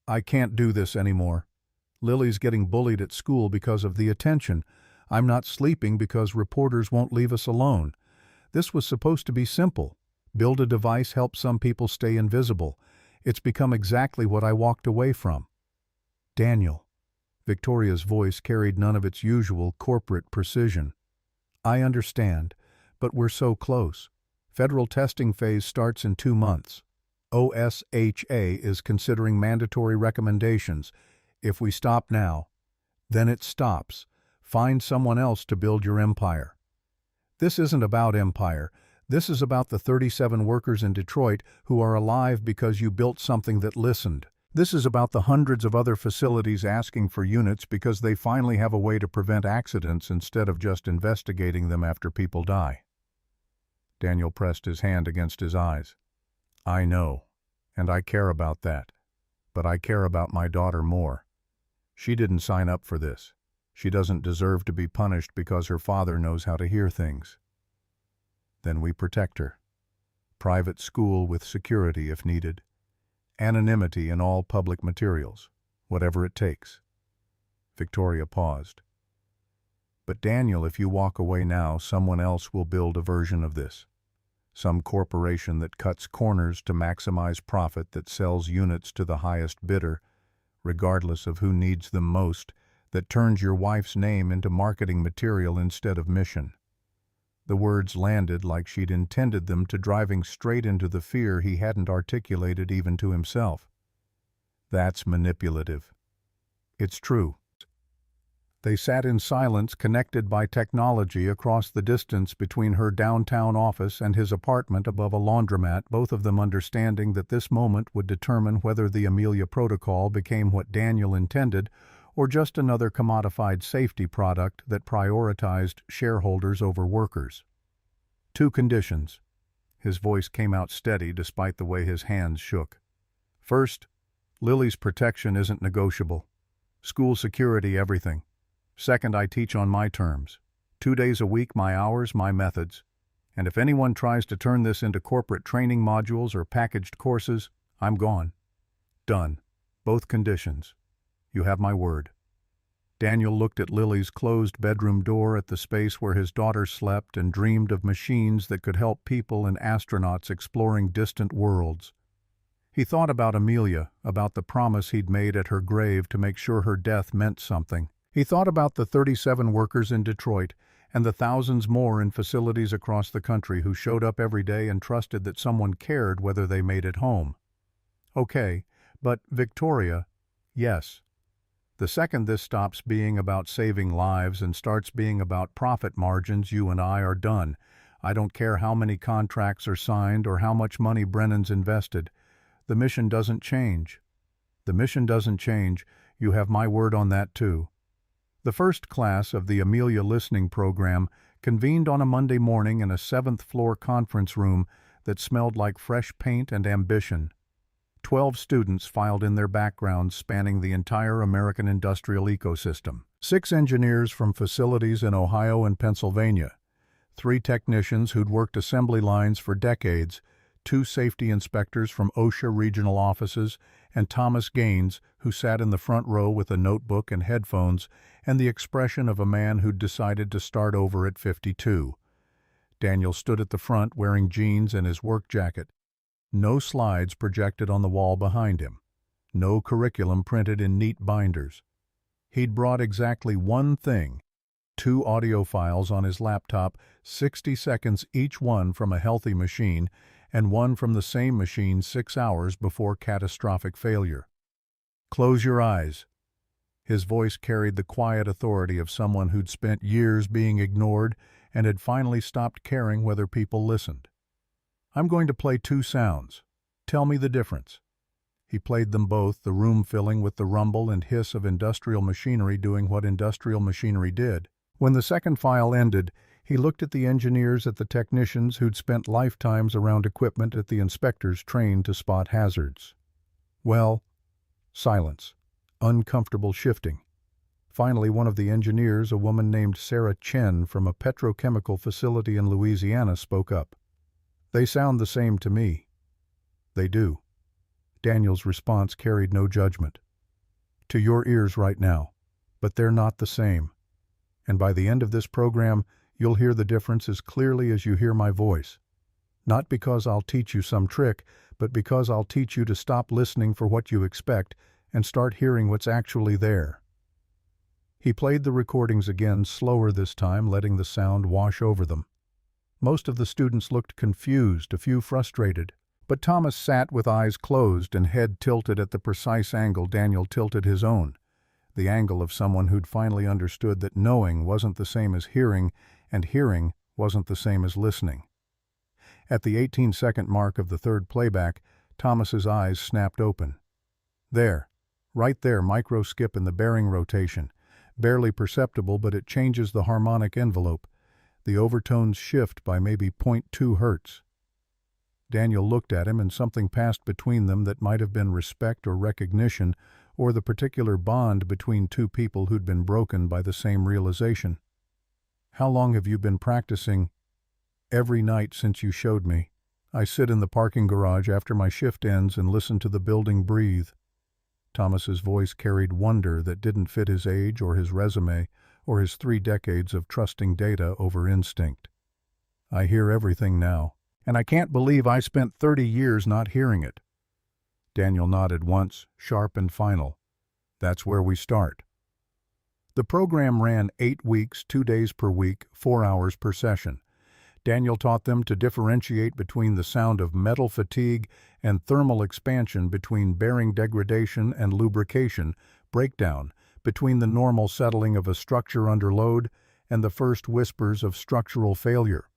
I can't do this anymore. Lily's getting bullied at school because of the attention. I'm not sleeping because reporters won't leave us alone. This was supposed to be simple. Build a device, help some people stay invisible. It's become exactly what I walked away from. Daniel. Victoria's voice carried none of its usual corporate precision. I understand, but we're so close. Federal testing phase starts in 2 months. OSHA is considering mandatory recommendations. If we stop now, then it stops. Find someone else to build your empire. This isn't about empire. This is about the 37 workers in Detroit who are alive because you built something that listened. This is about the hundreds of other facilities asking for units because they finally have a way to prevent accidents instead of just investigating them after people die. Daniel pressed his hand against his eyes. I know, and I care about that. But I care about my daughter more. She didn't sign up for this. She doesn't deserve to be punished because her father knows how to hear things. Then we protect her. Private school with security if needed. Anonymity in all public materials, whatever it takes. Victoria paused. But Daniel, if you walk away now, someone else will build a version of this. Some corporation that cuts corners to maximize profit, that sells units to the highest bidder, regardless of who needs them most, that turns your wife's name into marketing material instead of mission. The words landed like she'd intended them to, driving straight into the fear he hadn't articulated even to himself. That's manipulative. It's true. They sat in silence, connected by technology across the distance between her downtown office and his apartment above a laundromat, both of them understanding that this moment would determine whether the Amelia Protocol became what Daniel intended or just another commodified safety product that prioritized shareholders over workers. 2 conditions. His voice came out steady despite the way his hands shook. First, Lily's protection isn't negotiable. School security, everything. Second, I teach on my terms. 2 days a week, my hours, my methods. And if anyone tries to turn this into corporate training modules or packaged courses, I'm gone. Done. Both conditions. You have my word. Daniel looked at Lily's closed bedroom door, at the space where his daughter slept, and dreamed of machines that could help people and astronauts exploring distant worlds. He thought about Amelia, about the promise he'd made at her grave to make sure her death meant something. He thought about the 37 workers in Detroit and the thousands more in facilities across the country who showed up every day and trusted that someone cared whether they made it home. Okay, but Victoria, yes. The second this stops being about saving lives and starts being about profit margins, you and I are done. I don't care how many contracts are signed or how much money Brennan's invested. The mission doesn't change. The mission doesn't change. You have my word on that too. The first class of the Amelia Listening Program convened on a Monday morning in a 7th-floor conference room that smelled like fresh paint and ambition. 12 students filed in their backgrounds spanning the entire American industrial ecosystem. 6 engineers from facilities in Ohio and Pennsylvania. 3 technicians who'd worked assembly lines for decades. 2 safety inspectors from OSHA regional offices, and Thomas Gaines, who sat in the front row with a notebook and headphones and the expression of a man who'd decided to start over at 52. Daniel stood at the front wearing jeans and his work jacket. No slides projected on the wall behind him. No curriculum printed in neat binders. He'd brought exactly one thing: 2 audio files on his laptop, 60 seconds each one from a healthy machine, and one from the same machine 6 hours before catastrophic failure. Close your eyes. His voice carried the quiet authority of someone who'd spent years being ignored and had finally stopped caring whether people listened. I'm going to play 2 sounds. Tell me the difference. He played them both, the room filling with the rumble and hiss of industrial machinery doing what industrial machinery did. When the second file ended, he looked at the engineers, at the technicians who'd spent lifetimes around equipment, at the inspectors trained to spot hazards. Well, silence. Uncomfortable shifting. Finally, one of the engineers, a woman named Sarah Chen from a petrochemical facility in Louisiana, spoke up. They sound the same to me. They do. Daniel's response carried no judgment. To your ears right now, but they're not the same. And by the end of this program, you'll hear the difference as clearly as you hear my voice. Not because I'll teach you some trick, but because I'll teach you to stop listening for what you expect and start hearing what's actually there. He played the recordings again, slower this time, letting the sound wash over them. Most of the students looked confused, a few frustrated, but Thomas sat with eyes closed and head tilted at the precise angle Daniel tilted his own, the angle of someone who'd finally understood that knowing wasn't the same as hearing, and hearing wasn't the same as listening. At the 18-second mark of the third playback, Thomas's eyes snapped open. There, right there, micro skip in the bearing rotation, barely perceptible, but it changes the harmonic envelope. The overtones shift by maybe 0.2 hertz. Daniel looked at him, and something passed between them that might have been respect or recognition, or the particular bond between 2 people who'd been broken by the same realization. How long have you been practicing? Every night since you showed me. I sit in the parking garage after my shift ends and listen to the building breathe. Thomas's voice carried wonder that didn't fit his age or his resume or his 3 decades of trusting data over instinct. I hear everything now, and I can't believe I spent 30 years not hearing it. Daniel nodded once, sharp and final. That's where we start. The program ran 8 weeks, 2 days per week, 4 hours per session. Daniel taught them to differentiate between the sound of metal fatigue and thermal expansion, between bearing degradation and lubrication, breakdown, between the normal settling of a structure under load and the first whispers of structural failure.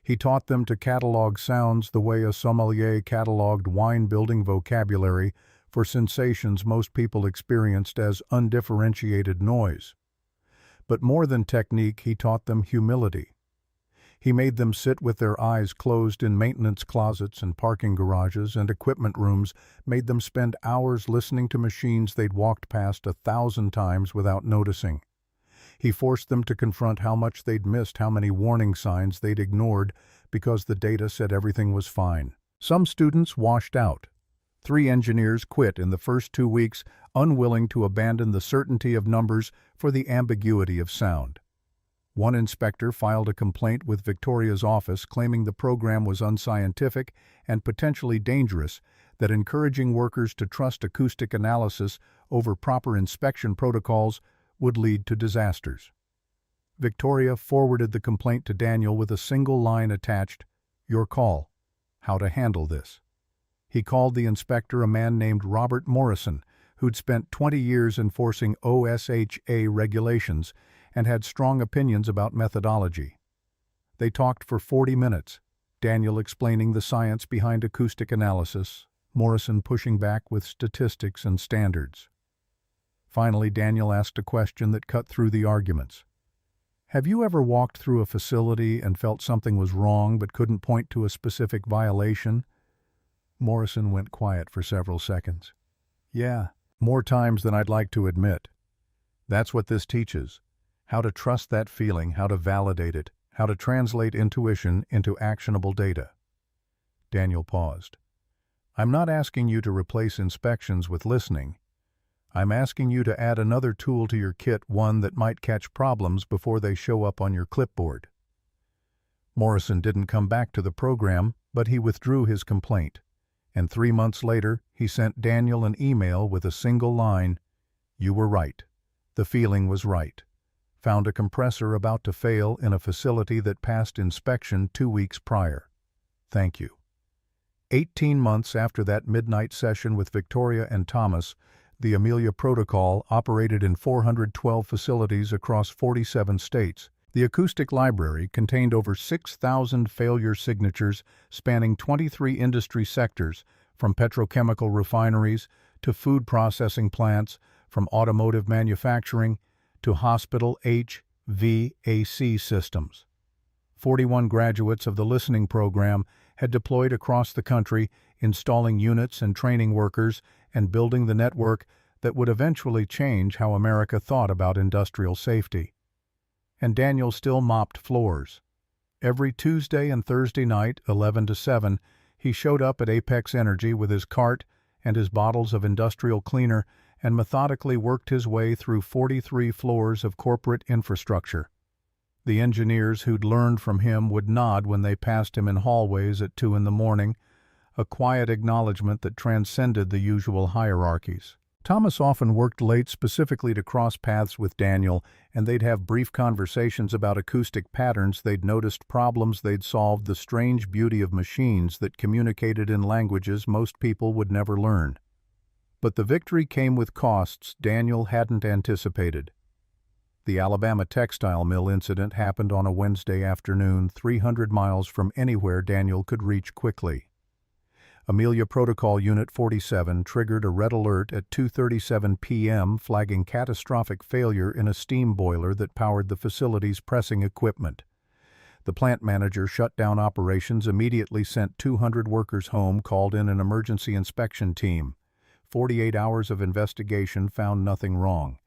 He taught them to catalog sounds the way a sommelier cataloged wine-building vocabulary for sensations most people experienced as undifferentiated noise. But more than technique, he taught them humility. He made them sit with their eyes closed in maintenance closets and parking garages and equipment rooms, made them spend hours listening to machines they'd walked past 1,000 times without noticing. He forced them to confront how much they'd missed, how many warning signs they'd ignored because the data said everything was fine. Some students washed out. 3 engineers quit in the first 2 weeks, unwilling to abandon the certainty of numbers for the ambiguity of sound. One inspector filed a complaint with Victoria's office claiming the program was unscientific and potentially dangerous, that encouraging workers to trust acoustic analysis over proper inspection protocols would lead to disasters. Victoria forwarded the complaint to Daniel with a single line attached, "Your call. How to handle this." He called the inspector, a man named Robert Morrison, who'd spent 20 years enforcing OSHA regulations and had strong opinions about methodology. They talked for 40 minutes, Daniel explaining the science behind acoustic analysis, Morrison pushing back with statistics and standards. Finally, Daniel asked a question that cut through the arguments. "Have you ever walked through a facility and felt something was wrong but couldn't point to a specific violation?" Morrison went quiet for several seconds. "Yeah, more times than I'd like to admit. That's what this teaches. How to trust that feeling, how to validate it, how to translate intuition into actionable data." Daniel paused. "I'm not asking you to replace inspections with listening. I'm asking you to add another tool to your kit, one that might catch problems before they show up on your clipboard." Morrison didn't come back to the program, but he withdrew his complaint. And 3 months later, he sent Daniel an email with a single line, "You were right. The feeling was right. Found a compressor about to fail in a facility that passed inspection 2 weeks prior. Thank you." 18 months after that midnight session with Victoria and Thomas, the Amelia Protocol operated in 412 facilities across 47 states. The Acoustic Library contained over 6,000 failure signatures spanning 23 industry sectors, from petrochemical refineries to food processing plants, from automotive manufacturing to hospital HVAC systems. 41 graduates of the listening program had deployed across the country, installing units and training workers and building the network that would eventually change how America thought about industrial safety. And Daniel still mopped floors. Every Tuesday and Thursday night, 11 to 7, he showed up at Apex Energy with his cart and his bottles of industrial cleaner and methodically worked his way through 43 floors of corporate infrastructure. The engineers who'd learned from him would nod when they passed him in hallways at 2 in the morning, a quiet acknowledgement that transcended the usual hierarchies. Thomas often worked late specifically to cross paths with Daniel, and they'd have brief conversations about acoustic patterns they'd noticed, problems they'd solved, the strange beauty of machines that communicated in languages most people would never learn. But the victory came with costs Daniel hadn't anticipated. The Alabama textile mill incident happened on a Wednesday afternoon, 300 miles from anywhere Daniel could reach quickly. Amelia Protocol Unit 47 triggered a red alert at 2:37 p.m., flagging catastrophic failure in a steam boiler that powered the facility's pressing equipment. The plant manager shut down operations, immediately sent 200 workers home, called in an emergency inspection team. 48 hours of investigation found nothing wrong.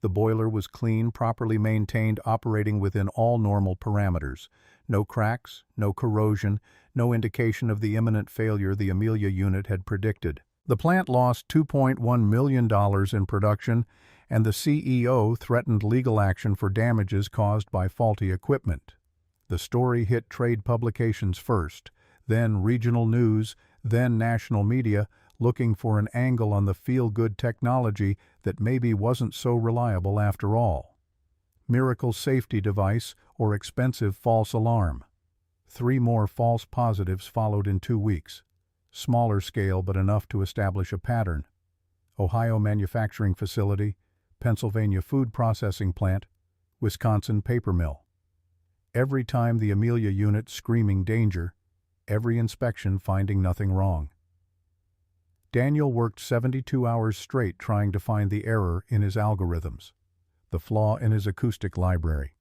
The boiler was clean, properly maintained, operating within all normal parameters. No cracks, no corrosion, no indication of the imminent failure the Amelia unit had predicted. The plant lost $2.1 million in production, and the CEO threatened legal action for damages caused by faulty equipment. The story hit trade publications first, then regional news, then national media, looking for an angle on the feel-good technology that maybe wasn't so reliable after all. Miracle safety device or expensive false alarm. 3 more false positives followed in 2 weeks. Smaller scale but enough to establish a pattern. Ohio manufacturing facility, Pennsylvania food processing plant, Wisconsin paper mill. Every time the Amelia unit screaming danger, every inspection finding nothing wrong. Daniel worked 72 hours straight trying to find the error in his algorithms, the flaw in his acoustic library,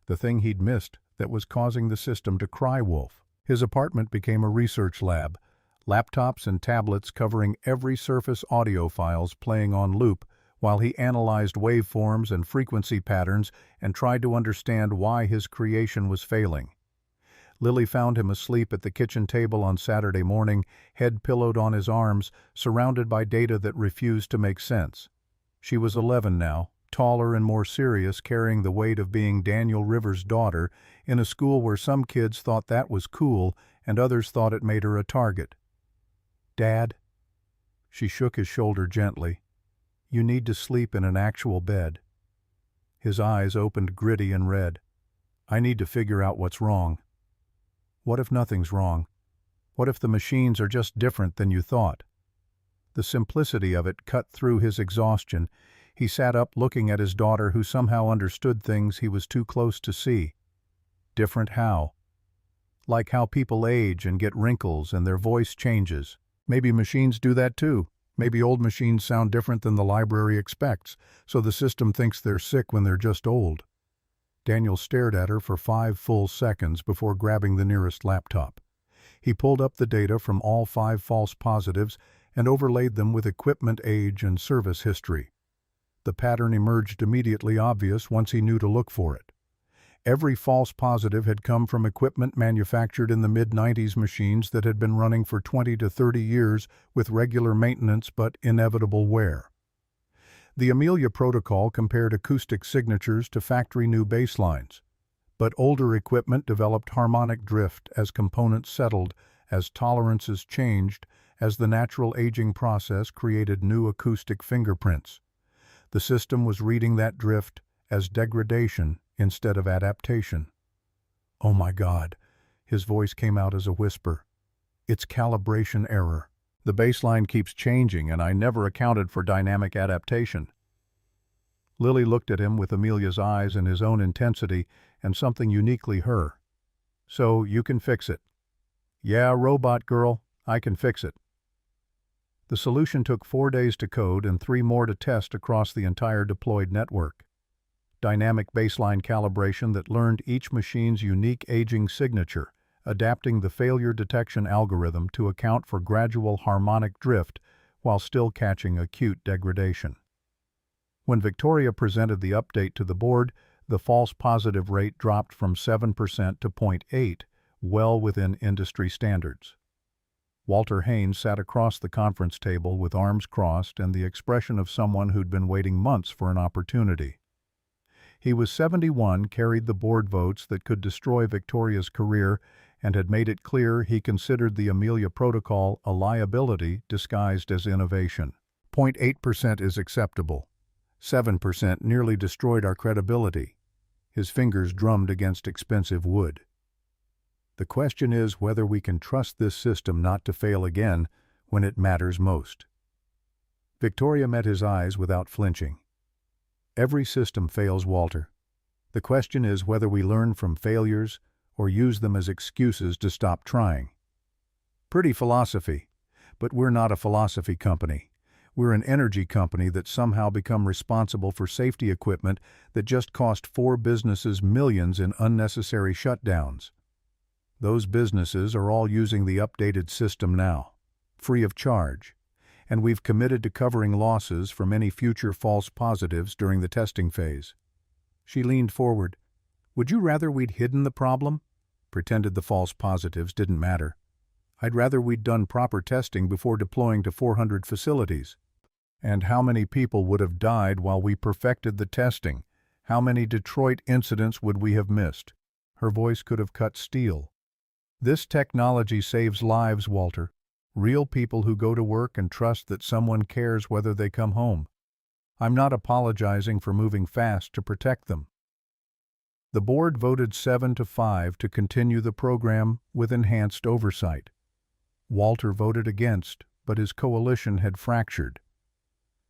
the thing he'd missed that was causing the system to cry wolf. His apartment became a research lab, laptops and tablets covering every surface audio files playing on loop while he analyzed waveforms and frequency patterns and tried to understand why his creation was failing. Lily found him asleep at the kitchen table on Saturday morning, head pillowed on his arms, surrounded by data that refused to make sense. She was 11 now, taller and more serious, carrying the weight of being Daniel Rivers' daughter in a school where some kids thought that was cool and others thought it made her a target. "Dad?" She shook his shoulder gently. "You need to sleep in an actual bed." His eyes opened gritty and red. "I need to figure out what's wrong." "What if nothing's wrong? What if the machines are just different than you thought?" The simplicity of it cut through his exhaustion. He sat up looking at his daughter who somehow understood things he was too close to see. Different how? Like how people age and get wrinkles and their voice changes. Maybe machines do that too. Maybe old machines sound different than the library expects, so the system thinks they're sick when they're just old. Daniel stared at her for 5 full seconds before grabbing the nearest laptop. He pulled up the data from all 5 false positives and overlaid them with equipment age and service history. The pattern emerged immediately obvious once he knew to look for it. Every false positive had come from equipment manufactured in the mid-90s machines that had been running for 20 to 30 years with regular maintenance but inevitable wear. The Amelia protocol compared acoustic signatures to factory-new baselines, but older equipment developed harmonic drift as components settled, as tolerances changed, as the natural aging process created new acoustic fingerprints. The system was reading that drift as degradation instead of adaptation. "Oh my God," his voice came out as a whisper. "It's calibration error. The baseline keeps changing and I never accounted for dynamic adaptation." Lily looked at him with Amelia's eyes and his own intensity and something uniquely her. "So you can fix it." "Yeah, robot girl, I can fix it." The solution took 4 days to code and 3 more to test across the entire deployed network. Dynamic baseline calibration that learned each machine's unique aging signature, adapting the failure detection algorithm to account for gradual harmonic drift while still catching acute degradation. When Victoria presented the update to the board, the false positive rate dropped from 7% to 0.8, well within industry standards. Walter Haynes sat across the conference table with arms crossed and the expression of someone who'd been waiting months for an opportunity. He was 71, carried the board votes that could destroy Victoria's career, and had made it clear he considered the Amelia Protocol a liability disguised as innovation. 0.8% is acceptable. 7% nearly destroyed our credibility. His fingers drummed against expensive wood. The question is whether we can trust this system not to fail again when it matters most. Victoria met his eyes without flinching. Every system fails, Walter. The question is whether we learn from failures or use them as excuses to stop trying. Pretty philosophy, but we're not a philosophy company. We're an energy company that's somehow become responsible for safety equipment that just cost 4 businesses millions in unnecessary shutdowns. Those businesses are all using the updated system now, free of charge, and we've committed to covering losses from any future false positives during the testing phase. She leaned forward. "Would you rather we'd hidden the problem? Pretended the false positives didn't matter. I'd rather we'd done proper testing before deploying to 400 facilities. And how many people would have died while we perfected the testing? How many Detroit incidents would we have missed?" Her voice could have cut steel. "This technology saves lives, Walter. Real people who go to work and trust that someone cares whether they come home. I'm not apologizing for moving fast to protect them." The board voted 7-5 to continue the program with enhanced oversight. Walter voted against, but his coalition had fractured.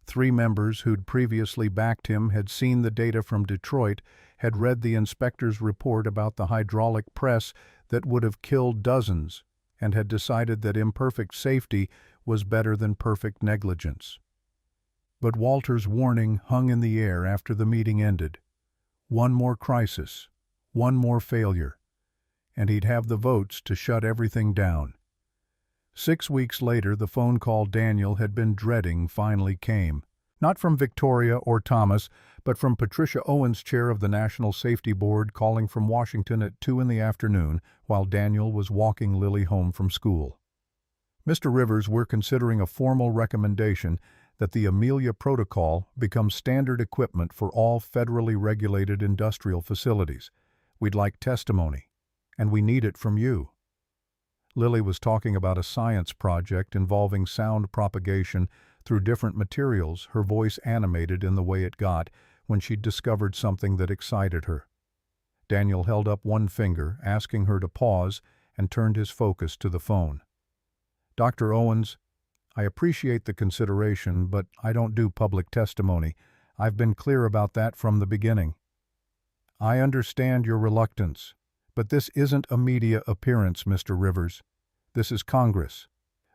3 members who'd previously backed him had seen the data from Detroit, had read the inspector's report about the hydraulic press that would have killed dozens, and had decided that imperfect safety was better than perfect negligence. But Walter's warning hung in the air after the meeting ended. One more crisis, one more failure, and he'd have the votes to shut everything down. 6 weeks later, the phone call Daniel had been dreading finally came. Not from Victoria or Thomas, but from Patricia Owens, chair of the National Safety Board, calling from Washington at 2 in the afternoon while Daniel was walking Lily home from school. Mr. Rivers, we're considering a formal recommendation that the Amelia Protocol become standard equipment for all federally regulated industrial facilities. We'd like testimony, and we need it from you. Lily was talking about a science project involving sound propagation through different materials, her voice animated in the way it got when she'd discovered something that excited her. Daniel held up one finger, asking her to pause, and turned his focus to the phone. Dr. Owens, I appreciate the consideration, but I don't do public testimony. I've been clear about that from the beginning. I understand your reluctance, but this isn't a media appearance, Mr. Rivers. This is Congress.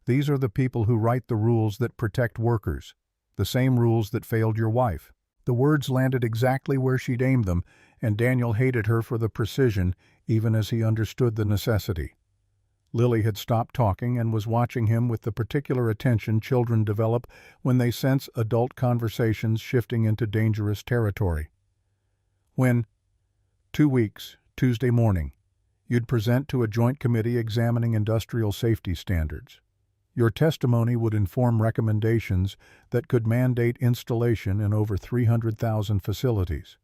These are the people who write the rules that protect workers, the same rules that failed your wife. The words landed exactly where she'd aimed them, and Daniel hated her for the precision, even as he understood the necessity. Lily had stopped talking and was watching him with the particular attention children develop when they sense adult conversations shifting into dangerous territory. When, 2 weeks, Tuesday morning, you'd present to a joint committee examining industrial safety standards. Your testimony would inform recommendations that could mandate installation in over 300,000 facilities.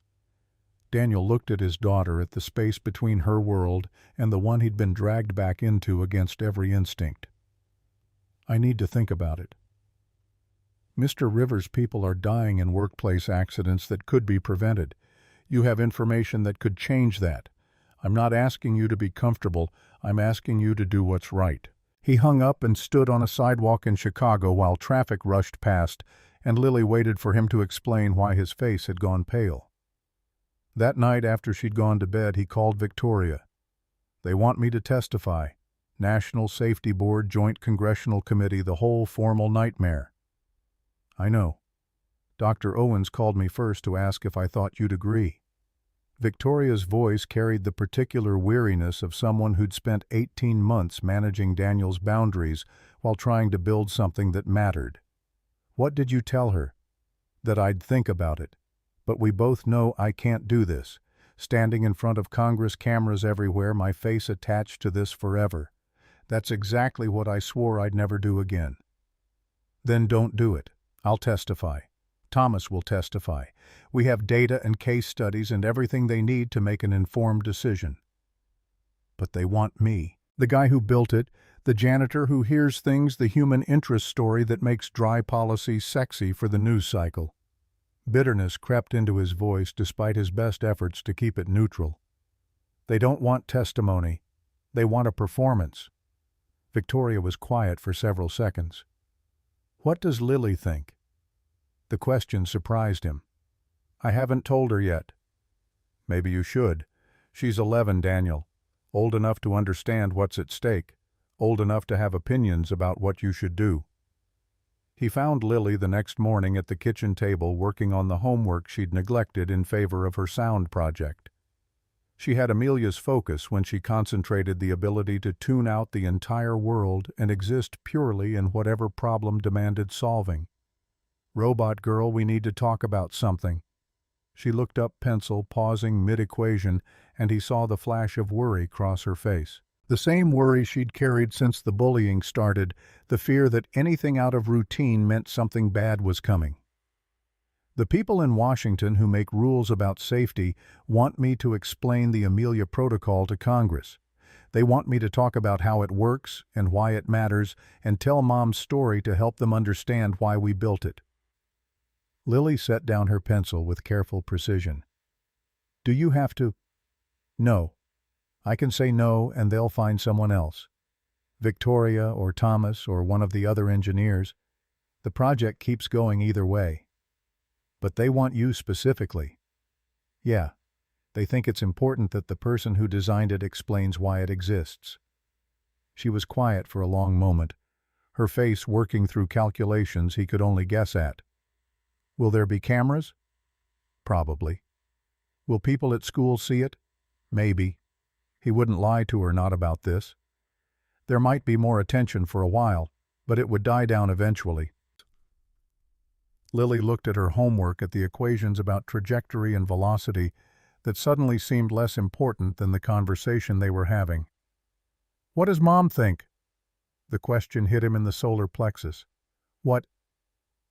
Daniel looked at his daughter, at the space between her world and the one he'd been dragged back into against every instinct. I need to think about it. Mr. Rivers, people are dying in workplace accidents that could be prevented. You have information that could change that. I'm not asking you to be comfortable, I'm asking you to do what's right. He hung up and stood on a sidewalk in Chicago while traffic rushed past, and Lily waited for him to explain why his face had gone pale. That night after she'd gone to bed, he called Victoria. They want me to testify. National Safety Board, Joint Congressional Committee, the whole formal nightmare. I know. Dr. Owens called me first to ask if I thought you'd agree. Victoria's voice carried the particular weariness of someone who'd spent 18 months managing Daniel's boundaries while trying to build something that mattered. What did you tell her? That I'd think about it. But we both know I can't do this. Standing in front of Congress, cameras everywhere, my face attached to this forever. That's exactly what I swore I'd never do again. Then don't do it. I'll testify. Thomas will testify. We have data and case studies and everything they need to make an informed decision. But they want me. The guy who built it, the janitor who hears things, the human interest story that makes dry policy sexy for the news cycle. Bitterness crept into his voice despite his best efforts to keep it neutral. They don't want testimony. They want a performance. Victoria was quiet for several seconds. What does Lily think? The question surprised him. I haven't told her yet. Maybe you should. She's 11, Daniel. Old enough to understand what's at stake. Old enough to have opinions about what you should do. He found Lily the next morning at the kitchen table working on the homework she'd neglected in favor of her sound project. She had Amelia's focus when she concentrated the ability to tune out the entire world and exist purely in whatever problem demanded solving. Robot girl, we need to talk about something. She looked up, pencil pausing mid-equation, and he saw the flash of worry cross her face. The same worry she'd carried since the bullying started, the fear that anything out of routine meant something bad was coming. The people in Washington who make rules about safety want me to explain the Amelia Protocol to Congress. They want me to talk about how it works and why it matters and tell Mom's story to help them understand why we built it. Lily set down her pencil with careful precision. Do you have to? No. I can say no and they'll find someone else. Victoria or Thomas or one of the other engineers. The project keeps going either way. But they want you specifically. Yeah, they think it's important that the person who designed it explains why it exists. She was quiet for a long moment, her face working through calculations he could only guess at. Will there be cameras? Probably. Will people at school see it? Maybe. He wouldn't lie to her not about this. There might be more attention for a while, but it would die down eventually. Lily looked at her homework at the equations about trajectory and velocity that suddenly seemed less important than the conversation they were having. What does Mom think? The question hit him in the solar plexus. What?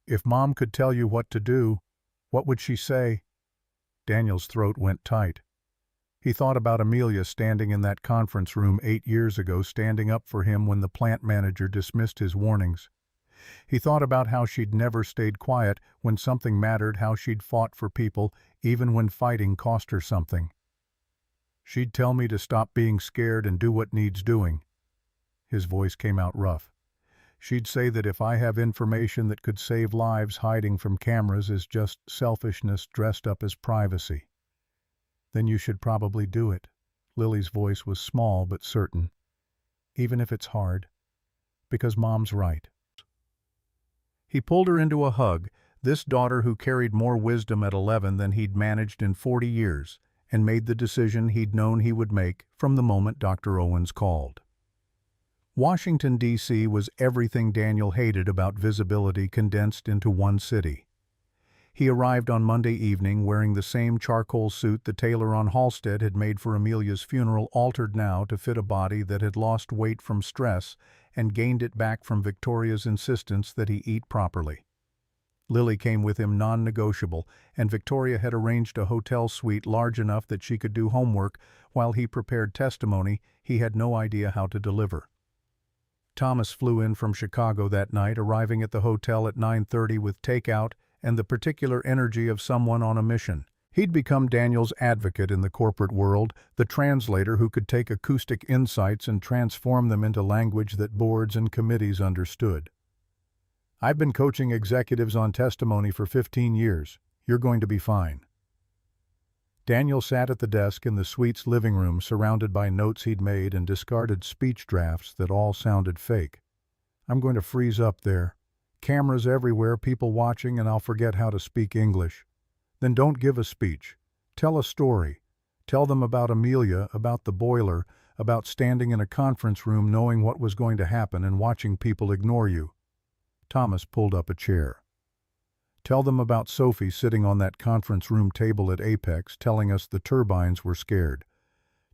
If Mom could tell you what to do, what would she say? Daniel's throat went tight. He thought about Amelia standing in that conference room 8 years ago, standing up for him when the plant manager dismissed his warnings. He thought about how she'd never stayed quiet when something mattered, how she'd fought for people even when fighting cost her something. She'd tell me to stop being scared and do what needs doing. His voice came out rough. She'd say that if I have information that could save lives, hiding from cameras is just selfishness dressed up as privacy. Then you should probably do it. Lily's voice was small but certain. Even if it's hard. Because Mom's right. He pulled her into a hug, this daughter who carried more wisdom at 11 than he'd managed in 40 years, and made the decision he'd known he would make from the moment Dr. Owens called. Washington, D.C. was everything Daniel hated about visibility condensed into one city. He arrived on Monday evening wearing the same charcoal suit the tailor on Halstead had made for Amelia's funeral, altered now to fit a body that had lost weight from stress and gained it back from Victoria's insistence that he eat properly. Lily came with him non-negotiable, and Victoria had arranged a hotel suite large enough that she could do homework while he prepared testimony he had no idea how to deliver. Thomas flew in from Chicago that night, arriving at the hotel at 9:30 with takeout and the particular energy of someone on a mission. He'd become Daniel's advocate in the corporate world, the translator who could take acoustic insights and transform them into language that boards and committees understood. I've been coaching executives on testimony for 15 years. You're going to be fine. Daniel sat at the desk in the suite's living room, surrounded by notes he'd made and discarded speech drafts that all sounded fake. I'm going to freeze up there. Cameras everywhere, people watching, and I'll forget how to speak English. Then don't give a speech. Tell a story. Tell them about Amelia, about the boiler, about standing in a conference room knowing what was going to happen and watching people ignore you. Thomas pulled up a chair. Tell them about Sophie sitting on that conference room table at Apex telling us the turbines were scared.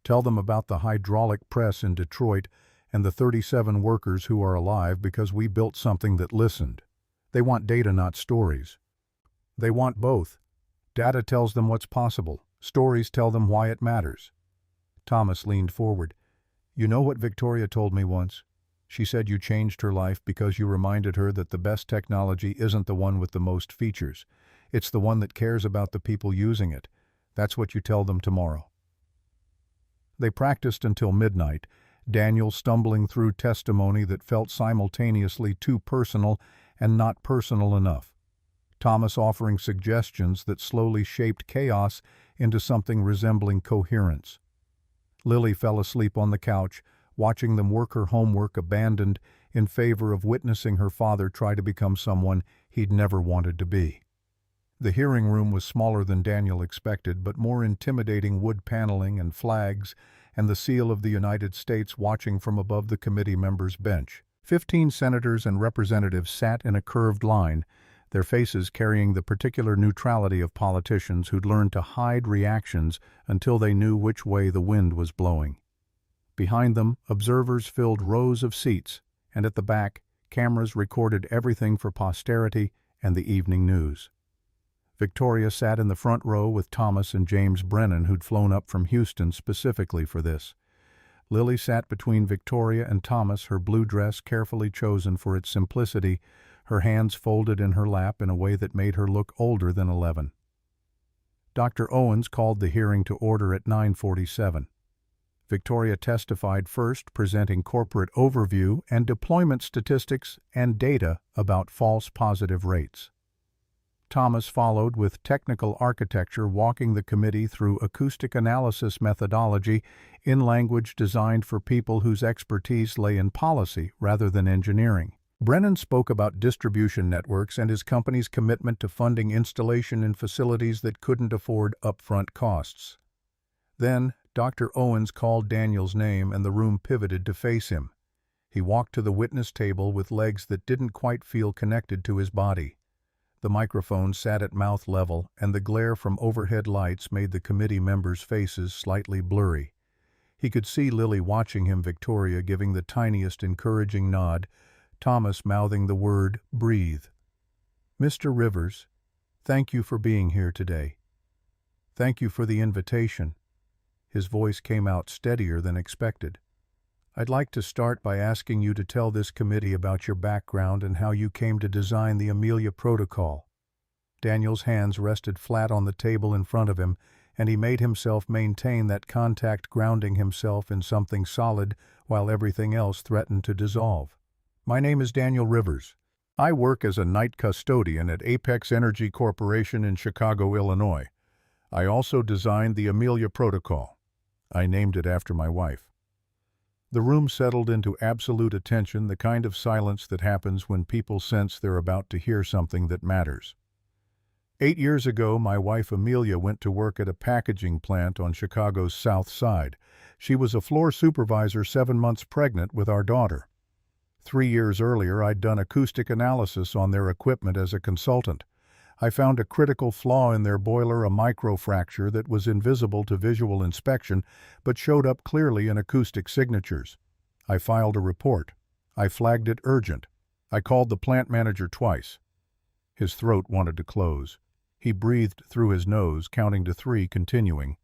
Tell them about the hydraulic press in Detroit and the 37 workers who are alive because we built something that listened. They want data, not stories. They want both. Data tells them what's possible. Stories tell them why it matters. Thomas leaned forward. You know what Victoria told me once? She said you changed her life because you reminded her that the best technology isn't the one with the most features. It's the one that cares about the people using it. That's what you tell them tomorrow. They practiced until midnight, Daniel stumbling through testimony that felt simultaneously too personal and not personal enough. Thomas offering suggestions that slowly shaped chaos into something resembling coherence. Lily fell asleep on the couch, watching them work her homework, abandoned in favor of witnessing her father try to become someone he'd never wanted to be. The hearing room was smaller than Daniel expected, but more intimidating, wood paneling and flags, and the seal of the United States watching from above the committee members' bench. 15 senators and representatives sat in a curved line, their faces carrying the particular neutrality of politicians who'd learned to hide reactions until they knew which way the wind was blowing. Behind them, observers filled rows of seats, and at the back, cameras recorded everything for posterity and the evening news. Victoria sat in the front row with Thomas and James Brennan, who'd flown up from Houston specifically for this. Lily sat between Victoria and Thomas, her blue dress carefully chosen for its simplicity, her hands folded in her lap in a way that made her look older than 11. Dr. Owens called the hearing to order at 9:47. Victoria testified first, presenting corporate overview and deployment statistics and data about false positive rates. Thomas followed with technical architecture, walking the committee through acoustic analysis methodology in language designed for people whose expertise lay in policy rather than engineering. Brennan spoke about distribution networks and his company's commitment to funding installation in facilities that couldn't afford upfront costs. Then, Dr. Owens called Daniel's name and the room pivoted to face him. He walked to the witness table with legs that didn't quite feel connected to his body. The microphone sat at mouth level, and the glare from overhead lights made the committee members' faces slightly blurry. He could see Lily watching him, Victoria giving the tiniest encouraging nod, Thomas mouthing the word, "breathe." "Mr. Rivers, thank you for being here today. Thank you for the invitation." His voice came out steadier than expected. "I'd like to start by asking you to tell this committee about your background and how you came to design the Amelia Protocol." Daniel's hands rested flat on the table in front of him, and he made himself maintain that contact, grounding himself in something solid while everything else threatened to dissolve. "My name is Daniel Rivers. I work as a night custodian at Apex Energy Corporation in Chicago, Illinois. I also designed the Amelia Protocol. I named it after my wife." The room settled into absolute attention, the kind of silence that happens when people sense they're about to hear something that matters. 8 years ago, my wife Amelia went to work at a packaging plant on Chicago's South Side. She was a floor supervisor, 7 months pregnant with our daughter. 3 years earlier, I'd done acoustic analysis on their equipment as a consultant. I found a critical flaw in their boiler, a microfracture that was invisible to visual inspection but showed up clearly in acoustic signatures. I filed a report. I flagged it urgent. I called the plant manager twice. His throat wanted to close. He breathed through his nose, counting to 3, continuing.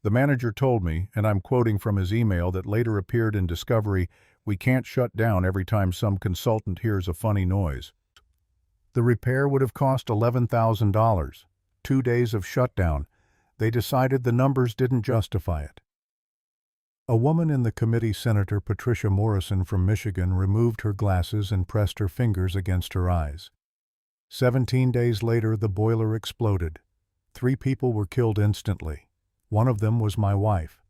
"The manager told me, and I'm quoting from his email that later appeared in Discovery, we can't shut down every time some consultant hears a funny noise. The repair would have cost $11,000. 2 days of shutdown. They decided the numbers didn't justify it." A woman in the committee, Senator Patricia Morrison from Michigan, removed her glasses and pressed her fingers against her eyes. 17 days later, the boiler exploded. 3 people were killed instantly. One of them was my wife.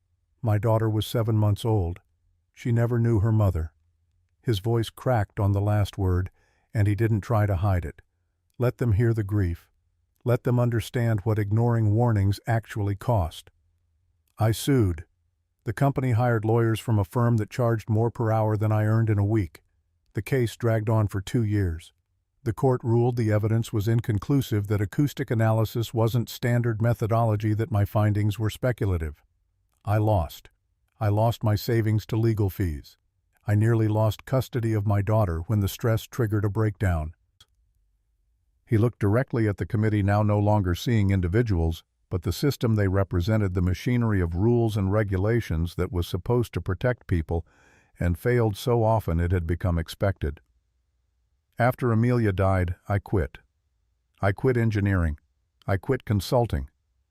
My daughter was 7 months old. She never knew her mother. His voice cracked on the last word, and he didn't try to hide it. Let them hear the grief. Let them understand what ignoring warnings actually cost. I sued. The company hired lawyers from a firm that charged more per hour than I earned in a week. The case dragged on for 2 years. The court ruled the evidence was inconclusive, that acoustic analysis wasn't standard methodology, that my findings were speculative. I lost. I lost my savings to legal fees. I nearly lost custody of my daughter when the stress triggered a breakdown. He looked directly at the committee, now no longer seeing individuals, but the system they represented, the machinery of rules and regulations that was supposed to protect people, and failed so often it had become expected. After Amelia died, I quit. I quit engineering. I quit consulting.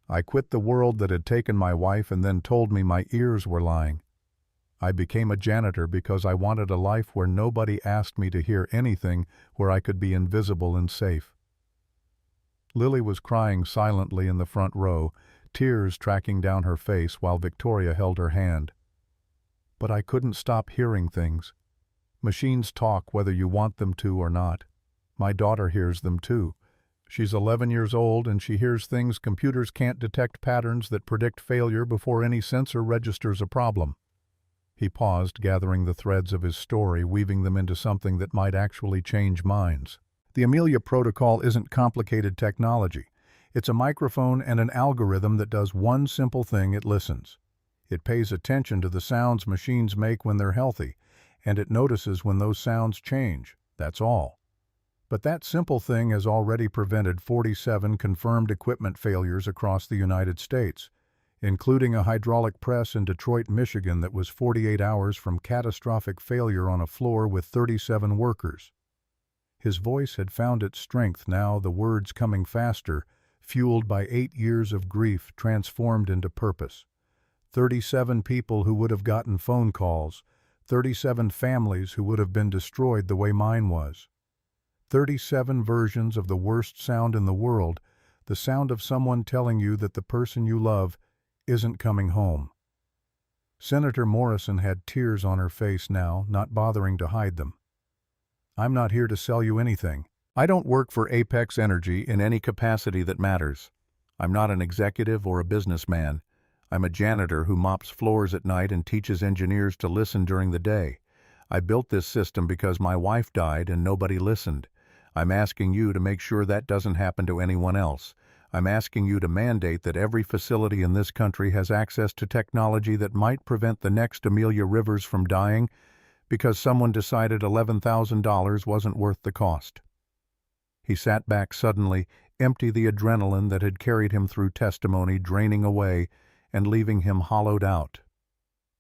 I quit the world that had taken my wife and then told me my ears were lying. I became a janitor because I wanted a life where nobody asked me to hear anything, where I could be invisible and safe. Lily was crying silently in the front row, tears tracking down her face while Victoria held her hand. But I couldn't stop hearing things. Machines talk whether you want them to or not. My daughter hears them too. She's 11 years old and she hears things. Computers can't detect patterns that predict failure before any sensor registers a problem. He paused, gathering the threads of his story, weaving them into something that might actually change minds. The Amelia Protocol isn't complicated technology. It's a microphone and an algorithm that does one simple thing: it listens. It pays attention to the sounds machines make when they're healthy, and it notices when those sounds change. That's all. But that simple thing has already prevented 47 confirmed equipment failures across the United States, including a hydraulic press in Detroit, Michigan that was 48 hours from catastrophic failure on a floor with 37 workers. His voice had found its strength now, the words coming faster, fueled by 8 years of grief transformed into purpose. 37 people who would have gotten phone calls, 37 families who would have been destroyed the way mine was. 37 versions of the worst sound in the world, the sound of someone telling you that the person you love isn't coming home. Senator Morrison had tears on her face now, not bothering to hide them. I'm not here to sell you anything. I don't work for Apex Energy in any capacity that matters. I'm not an executive or a businessman. I'm a janitor who mops floors at night and teaches engineers to listen during the day. I built this system because my wife died and nobody listened. I'm asking you to make sure that doesn't happen to anyone else. I'm asking you to mandate that every facility in this country has access to technology that might prevent the next Amelia Rivers from dying because someone decided $11,000 wasn't worth the cost. He sat back suddenly, empty the adrenaline that had carried him through testimony draining away and leaving him hollowed out.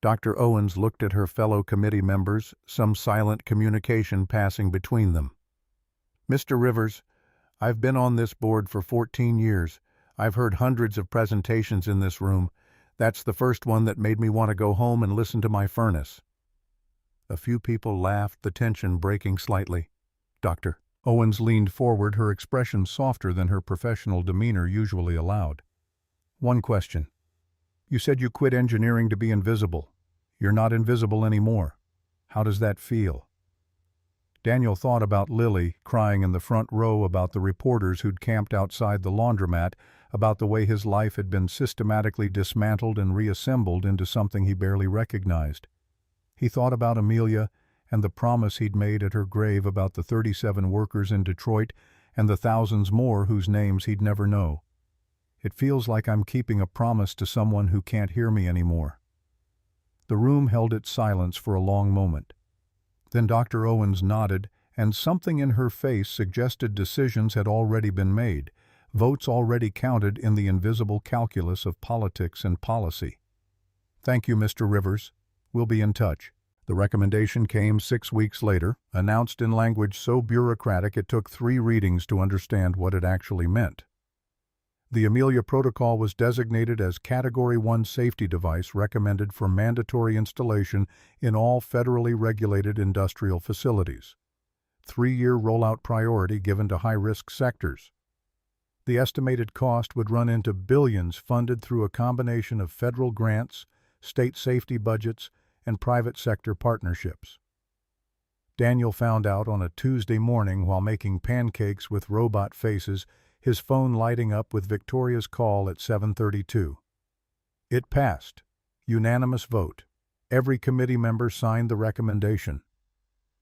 Dr. Owens looked at her fellow committee members, some silent communication passing between them. Mr. Rivers, I've been on this board for 14 years. I've heard hundreds of presentations in this room. That's the first one that made me want to go home and listen to my furnace. A few people laughed, the tension breaking slightly. Dr. Owens leaned forward, her expression softer than her professional demeanor usually allowed. One question. You said you quit engineering to be invisible. You're not invisible anymore. How does that feel? Daniel thought about Lily, crying in the front row about the reporters who'd camped outside the laundromat, about the way his life had been systematically dismantled and reassembled into something he barely recognized. He thought about Amelia and the promise he'd made at her grave about the 37 workers in Detroit and the thousands more whose names he'd never know. It feels like I'm keeping a promise to someone who can't hear me anymore. The room held its silence for a long moment. Then Dr. Owens nodded, and something in her face suggested decisions had already been made, votes already counted in the invisible calculus of politics and policy. Thank you, Mr. Rivers. We'll be in touch. The recommendation came 6 weeks later, announced in language so bureaucratic it took 3 readings to understand what it actually meant. The Amelia Protocol was designated as Category 1 safety device recommended for mandatory installation in all federally regulated industrial facilities. 3-year rollout priority given to high-risk sectors. The estimated cost would run into billions funded through a combination of federal grants, state safety budgets, and private sector partnerships. Daniel found out on a Tuesday morning while making pancakes with robot faces, his phone lighting up with Victoria's call at 7:32. It passed. Unanimous vote. Every committee member signed the recommendation.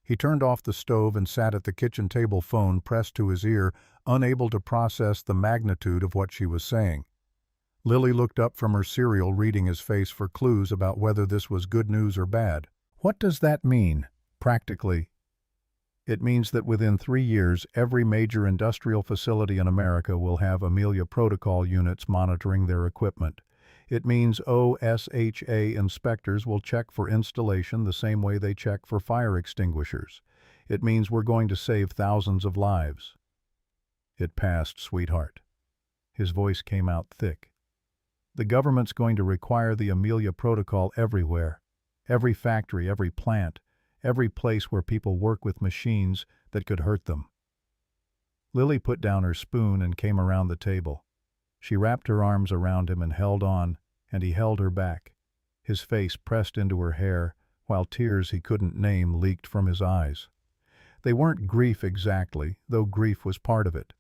He turned off the stove and sat at the kitchen table, phone pressed to his ear, unable to process the magnitude of what she was saying. Lily looked up from her cereal, reading his face for clues about whether this was good news or bad. What does that mean, practically? It means that within 3 years, every major industrial facility in America will have Amelia Protocol units monitoring their equipment. It means OSHA inspectors will check for installation the same way they check for fire extinguishers. It means we're going to save thousands of lives. It passed, sweetheart. His voice came out thick. The government's going to require the Amelia Protocol everywhere. Every factory, every plant, every place where people work with machines that could hurt them. Lily put down her spoon and came around the table. She wrapped her arms around him and held on, and he held her back. His face pressed into her hair, while tears he couldn't name leaked from his eyes. They weren't grief exactly, though grief was part of it.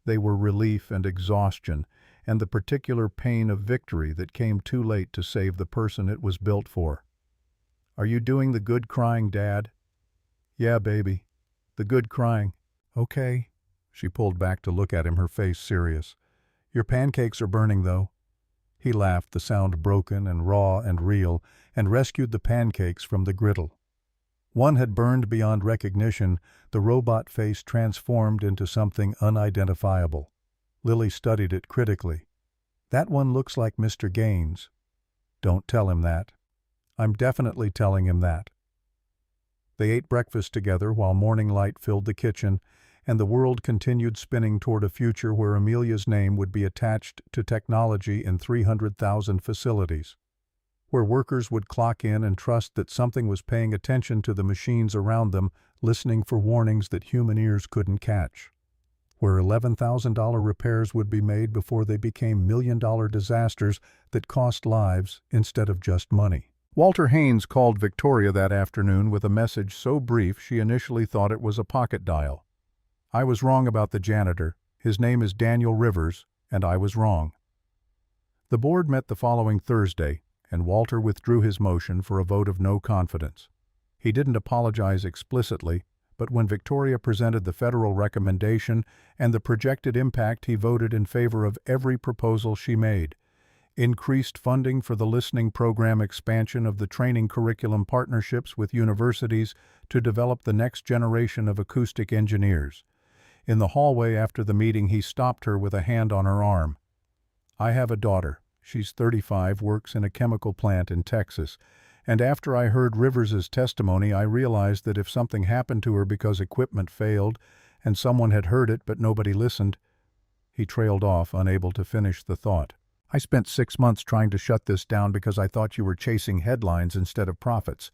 They were relief and exhaustion, and the particular pain of victory that came too late to save the person it was built for. Are you doing the good crying, Dad? Yeah, baby. The good crying. Okay. She pulled back to look at him, her face serious. Your pancakes are burning, though. He laughed, the sound broken and raw and real, and rescued the pancakes from the griddle. One had burned beyond recognition, the robot face transformed into something unidentifiable. Lily studied it critically. That one looks like Mr. Gaines. Don't tell him that. I'm definitely telling him that. They ate breakfast together while morning light filled the kitchen, and the world continued spinning toward a future where Amelia's name would be attached to technology in 300,000 facilities. where workers would clock in and trust that something was paying attention to the machines around them, listening for warnings that human ears couldn't catch. Where $11,000 repairs would be made before they became million-dollar disasters that cost lives instead of just money. Walter Haynes called Victoria that afternoon with a message so brief she initially thought it was a pocket dial. "I was wrong about the janitor. His name is Daniel Rivers, and I was wrong." The board met the following Thursday, and Walter withdrew his motion for a vote of no confidence. He didn't apologize explicitly, but when Victoria presented the federal recommendation and the projected impact, he voted in favor of every proposal she made. Increased funding for the listening program, expansion of the training curriculum, partnerships with universities to develop the next generation of acoustic engineers. In the hallway after the meeting, he stopped her with a hand on her arm. "I have a daughter. She's 35, works in a chemical plant in Texas. And after I heard Rivers's testimony, I realized that if something happened to her because equipment failed and someone had heard it but nobody listened." He trailed off, unable to finish the thought. "I spent 6 months trying to shut this down because I thought you were chasing headlines instead of profits.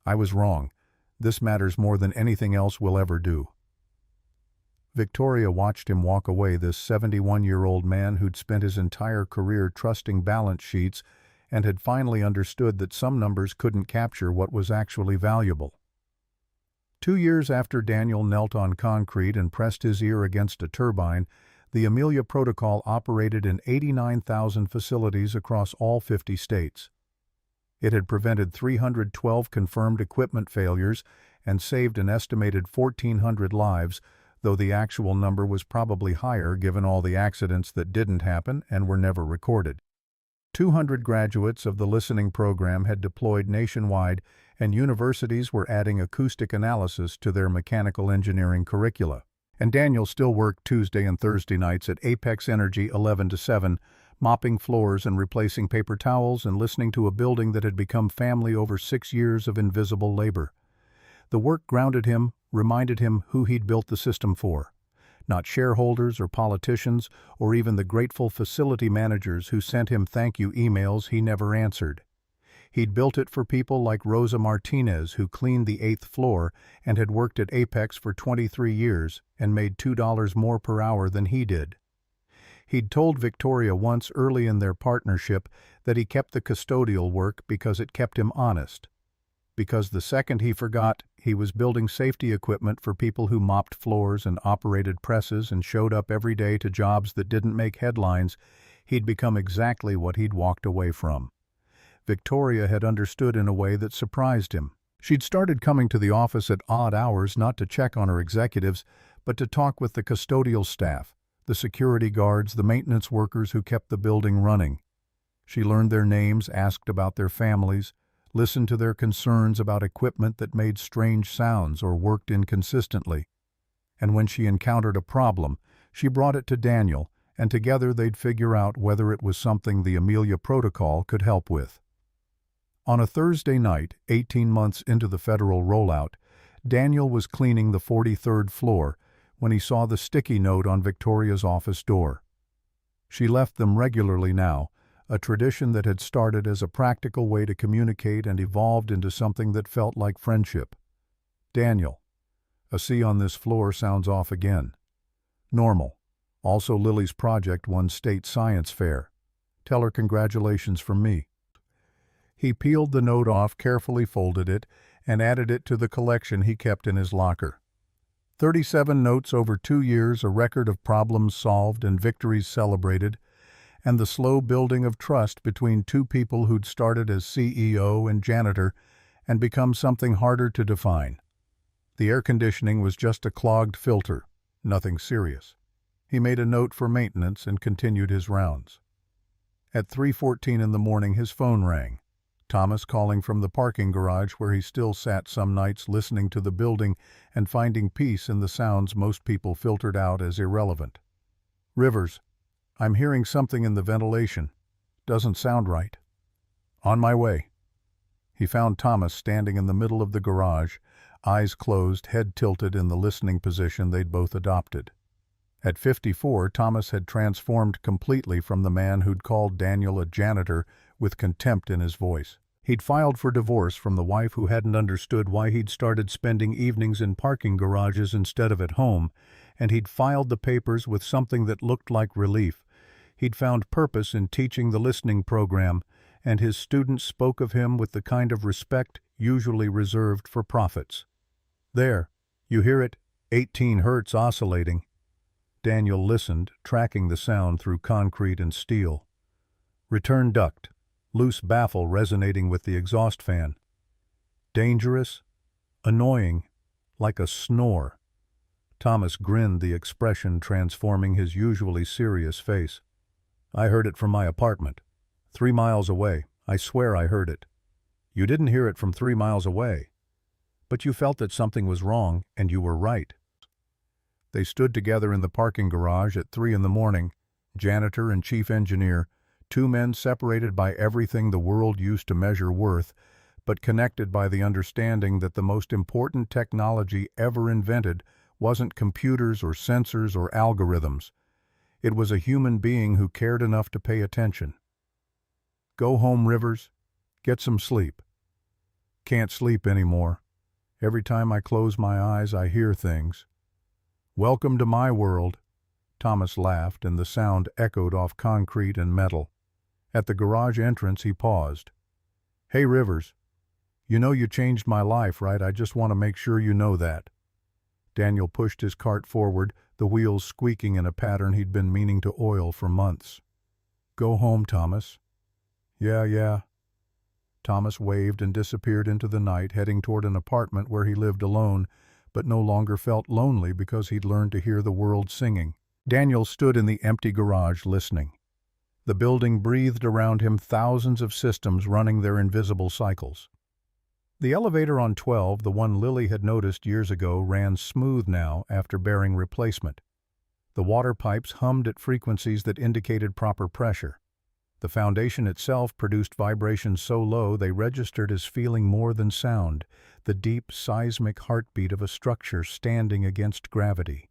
I was wrong. This matters more than anything else we'll ever do." Victoria watched him walk away, this 71-year-old man who'd spent his entire career trusting balance sheets and had finally understood that some numbers couldn't capture what was actually valuable. 2 years after Daniel knelt on concrete and pressed his ear against a turbine, the Amelia Protocol operated in 89,000 facilities across all 50 states. It had prevented 312 confirmed equipment failures and saved an estimated 1,400 lives, though the actual number was probably higher given all the accidents that didn't happen and were never recorded. 200 graduates of the listening program had deployed nationwide, and universities were adding acoustic analysis to their mechanical engineering curricula. And Daniel still worked Tuesday and Thursday nights at Apex Energy 11 to 7, mopping floors and replacing paper towels and listening to a building that had become family over 6 years of invisible labor. The work grounded him, reminded him who he'd built the system for. Not shareholders or politicians or even the grateful facility managers who sent him thank you emails he never answered. He'd built it for people like Rosa Martinez, who cleaned the 8th floor and had worked at Apex for 23 years and made $2 more per hour than he did. He'd told Victoria once early in their partnership that he kept the custodial work because it kept him honest. Because the second he forgot he was building safety equipment for people who mopped floors and operated presses and showed up every day to jobs that didn't make headlines, he'd become exactly what he'd walked away from. Victoria had understood in a way that surprised him. She'd started coming to the office at odd hours not to check on her executives, but to talk with the custodial staff, the security guards, the maintenance workers who kept the building running. She learned their names, asked about their families, listened to their concerns about equipment that made strange sounds or worked inconsistently. And when she encountered a problem, she brought it to Daniel, and together they'd figure out whether it was something the Amelia Protocol could help with. On a Thursday night, 18 months into the federal rollout, Daniel was cleaning the 43rd floor when he saw the sticky note on Victoria's office door. She left them regularly now, a tradition that had started as a practical way to communicate and evolved into something that felt like friendship. "Daniel, a C on this floor sounds off again. Normal. Also, Lily's project won state science fair. Tell her congratulations from me." He peeled the note off, carefully folded it, and added it to the collection he kept in his locker. 37 notes over 2 years, a record of problems solved and victories celebrated, and the slow building of trust between two people who'd started as CEO and janitor and become something harder to define. The air conditioning was just a clogged filter, nothing serious. He made a note for maintenance and continued his rounds. At 3:14 in the morning, his phone rang. Thomas calling from the parking garage where he still sat some nights listening to the building and finding peace in the sounds most people filtered out as irrelevant. "Rivers, I'm hearing something in the ventilation. Doesn't sound right. On my way." He found Thomas standing in the middle of the garage, eyes closed, head tilted in the listening position they'd both adopted. At 54, Thomas had transformed completely from the man who'd called Daniel a janitor with contempt in his voice. He'd filed for divorce from the wife who hadn't understood why he'd started spending evenings in parking garages instead of at home, and he'd filed the papers with something that looked like relief. He'd found purpose in teaching the listening program, and his students spoke of him with the kind of respect usually reserved for prophets. "There, you hear it, 18 hertz oscillating." Daniel listened, tracking the sound through concrete and steel. Return duct, loose baffle resonating with the exhaust fan. Dangerous, annoying, like a snore. Thomas grinned, the expression transforming his usually serious face. "I heard it from my apartment. 3 miles away. I swear I heard it." "You didn't hear it from 3 miles away. But you felt that something was wrong, and you were right." They stood together in the parking garage at 3 in the morning, janitor and chief engineer, two men separated by everything the world used to measure worth, but connected by the understanding that the most important technology ever invented wasn't computers or sensors or algorithms. It was a human being who cared enough to pay attention. "Go home, Rivers. Get some sleep." "Can't sleep anymore. Every time I close my eyes, I hear things." "Welcome to my world." Thomas laughed, and the sound echoed off concrete and metal. At the garage entrance, he paused. "Hey, Rivers. You know you changed my life, right? I just want to make sure you know that." Daniel pushed his cart forward, the wheels squeaking in a pattern he'd been meaning to oil for months. "Go home, Thomas." Yeah. Thomas waved and disappeared into the night, heading toward an apartment where he lived alone, but no longer felt lonely because he'd learned to hear the world singing. Daniel stood in the empty garage listening. The building breathed around him, thousands of systems running their invisible cycles. The elevator on 12, the one Lily had noticed years ago, ran smooth now after bearing replacement. The water pipes hummed at frequencies that indicated proper pressure. The foundation itself produced vibrations so low they registered as feeling more than sound, the deep seismic heartbeat of a structure standing against gravity.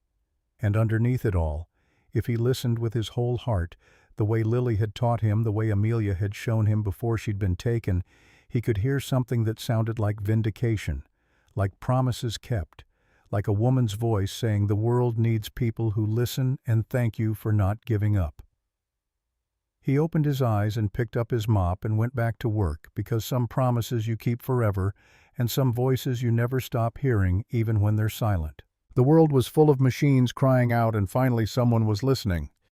And underneath it all, if he listened with his whole heart, the way Lily had taught him, the way Amelia had shown him before she'd been taken, he could hear something that sounded like vindication, like promises kept, like a woman's voice saying the world needs people who listen and thank you for not giving up. He opened his eyes and picked up his mop and went back to work, because some promises you keep forever and some voices you never stop hearing even when they're silent. The world was full of machines crying out, and finally someone was listening.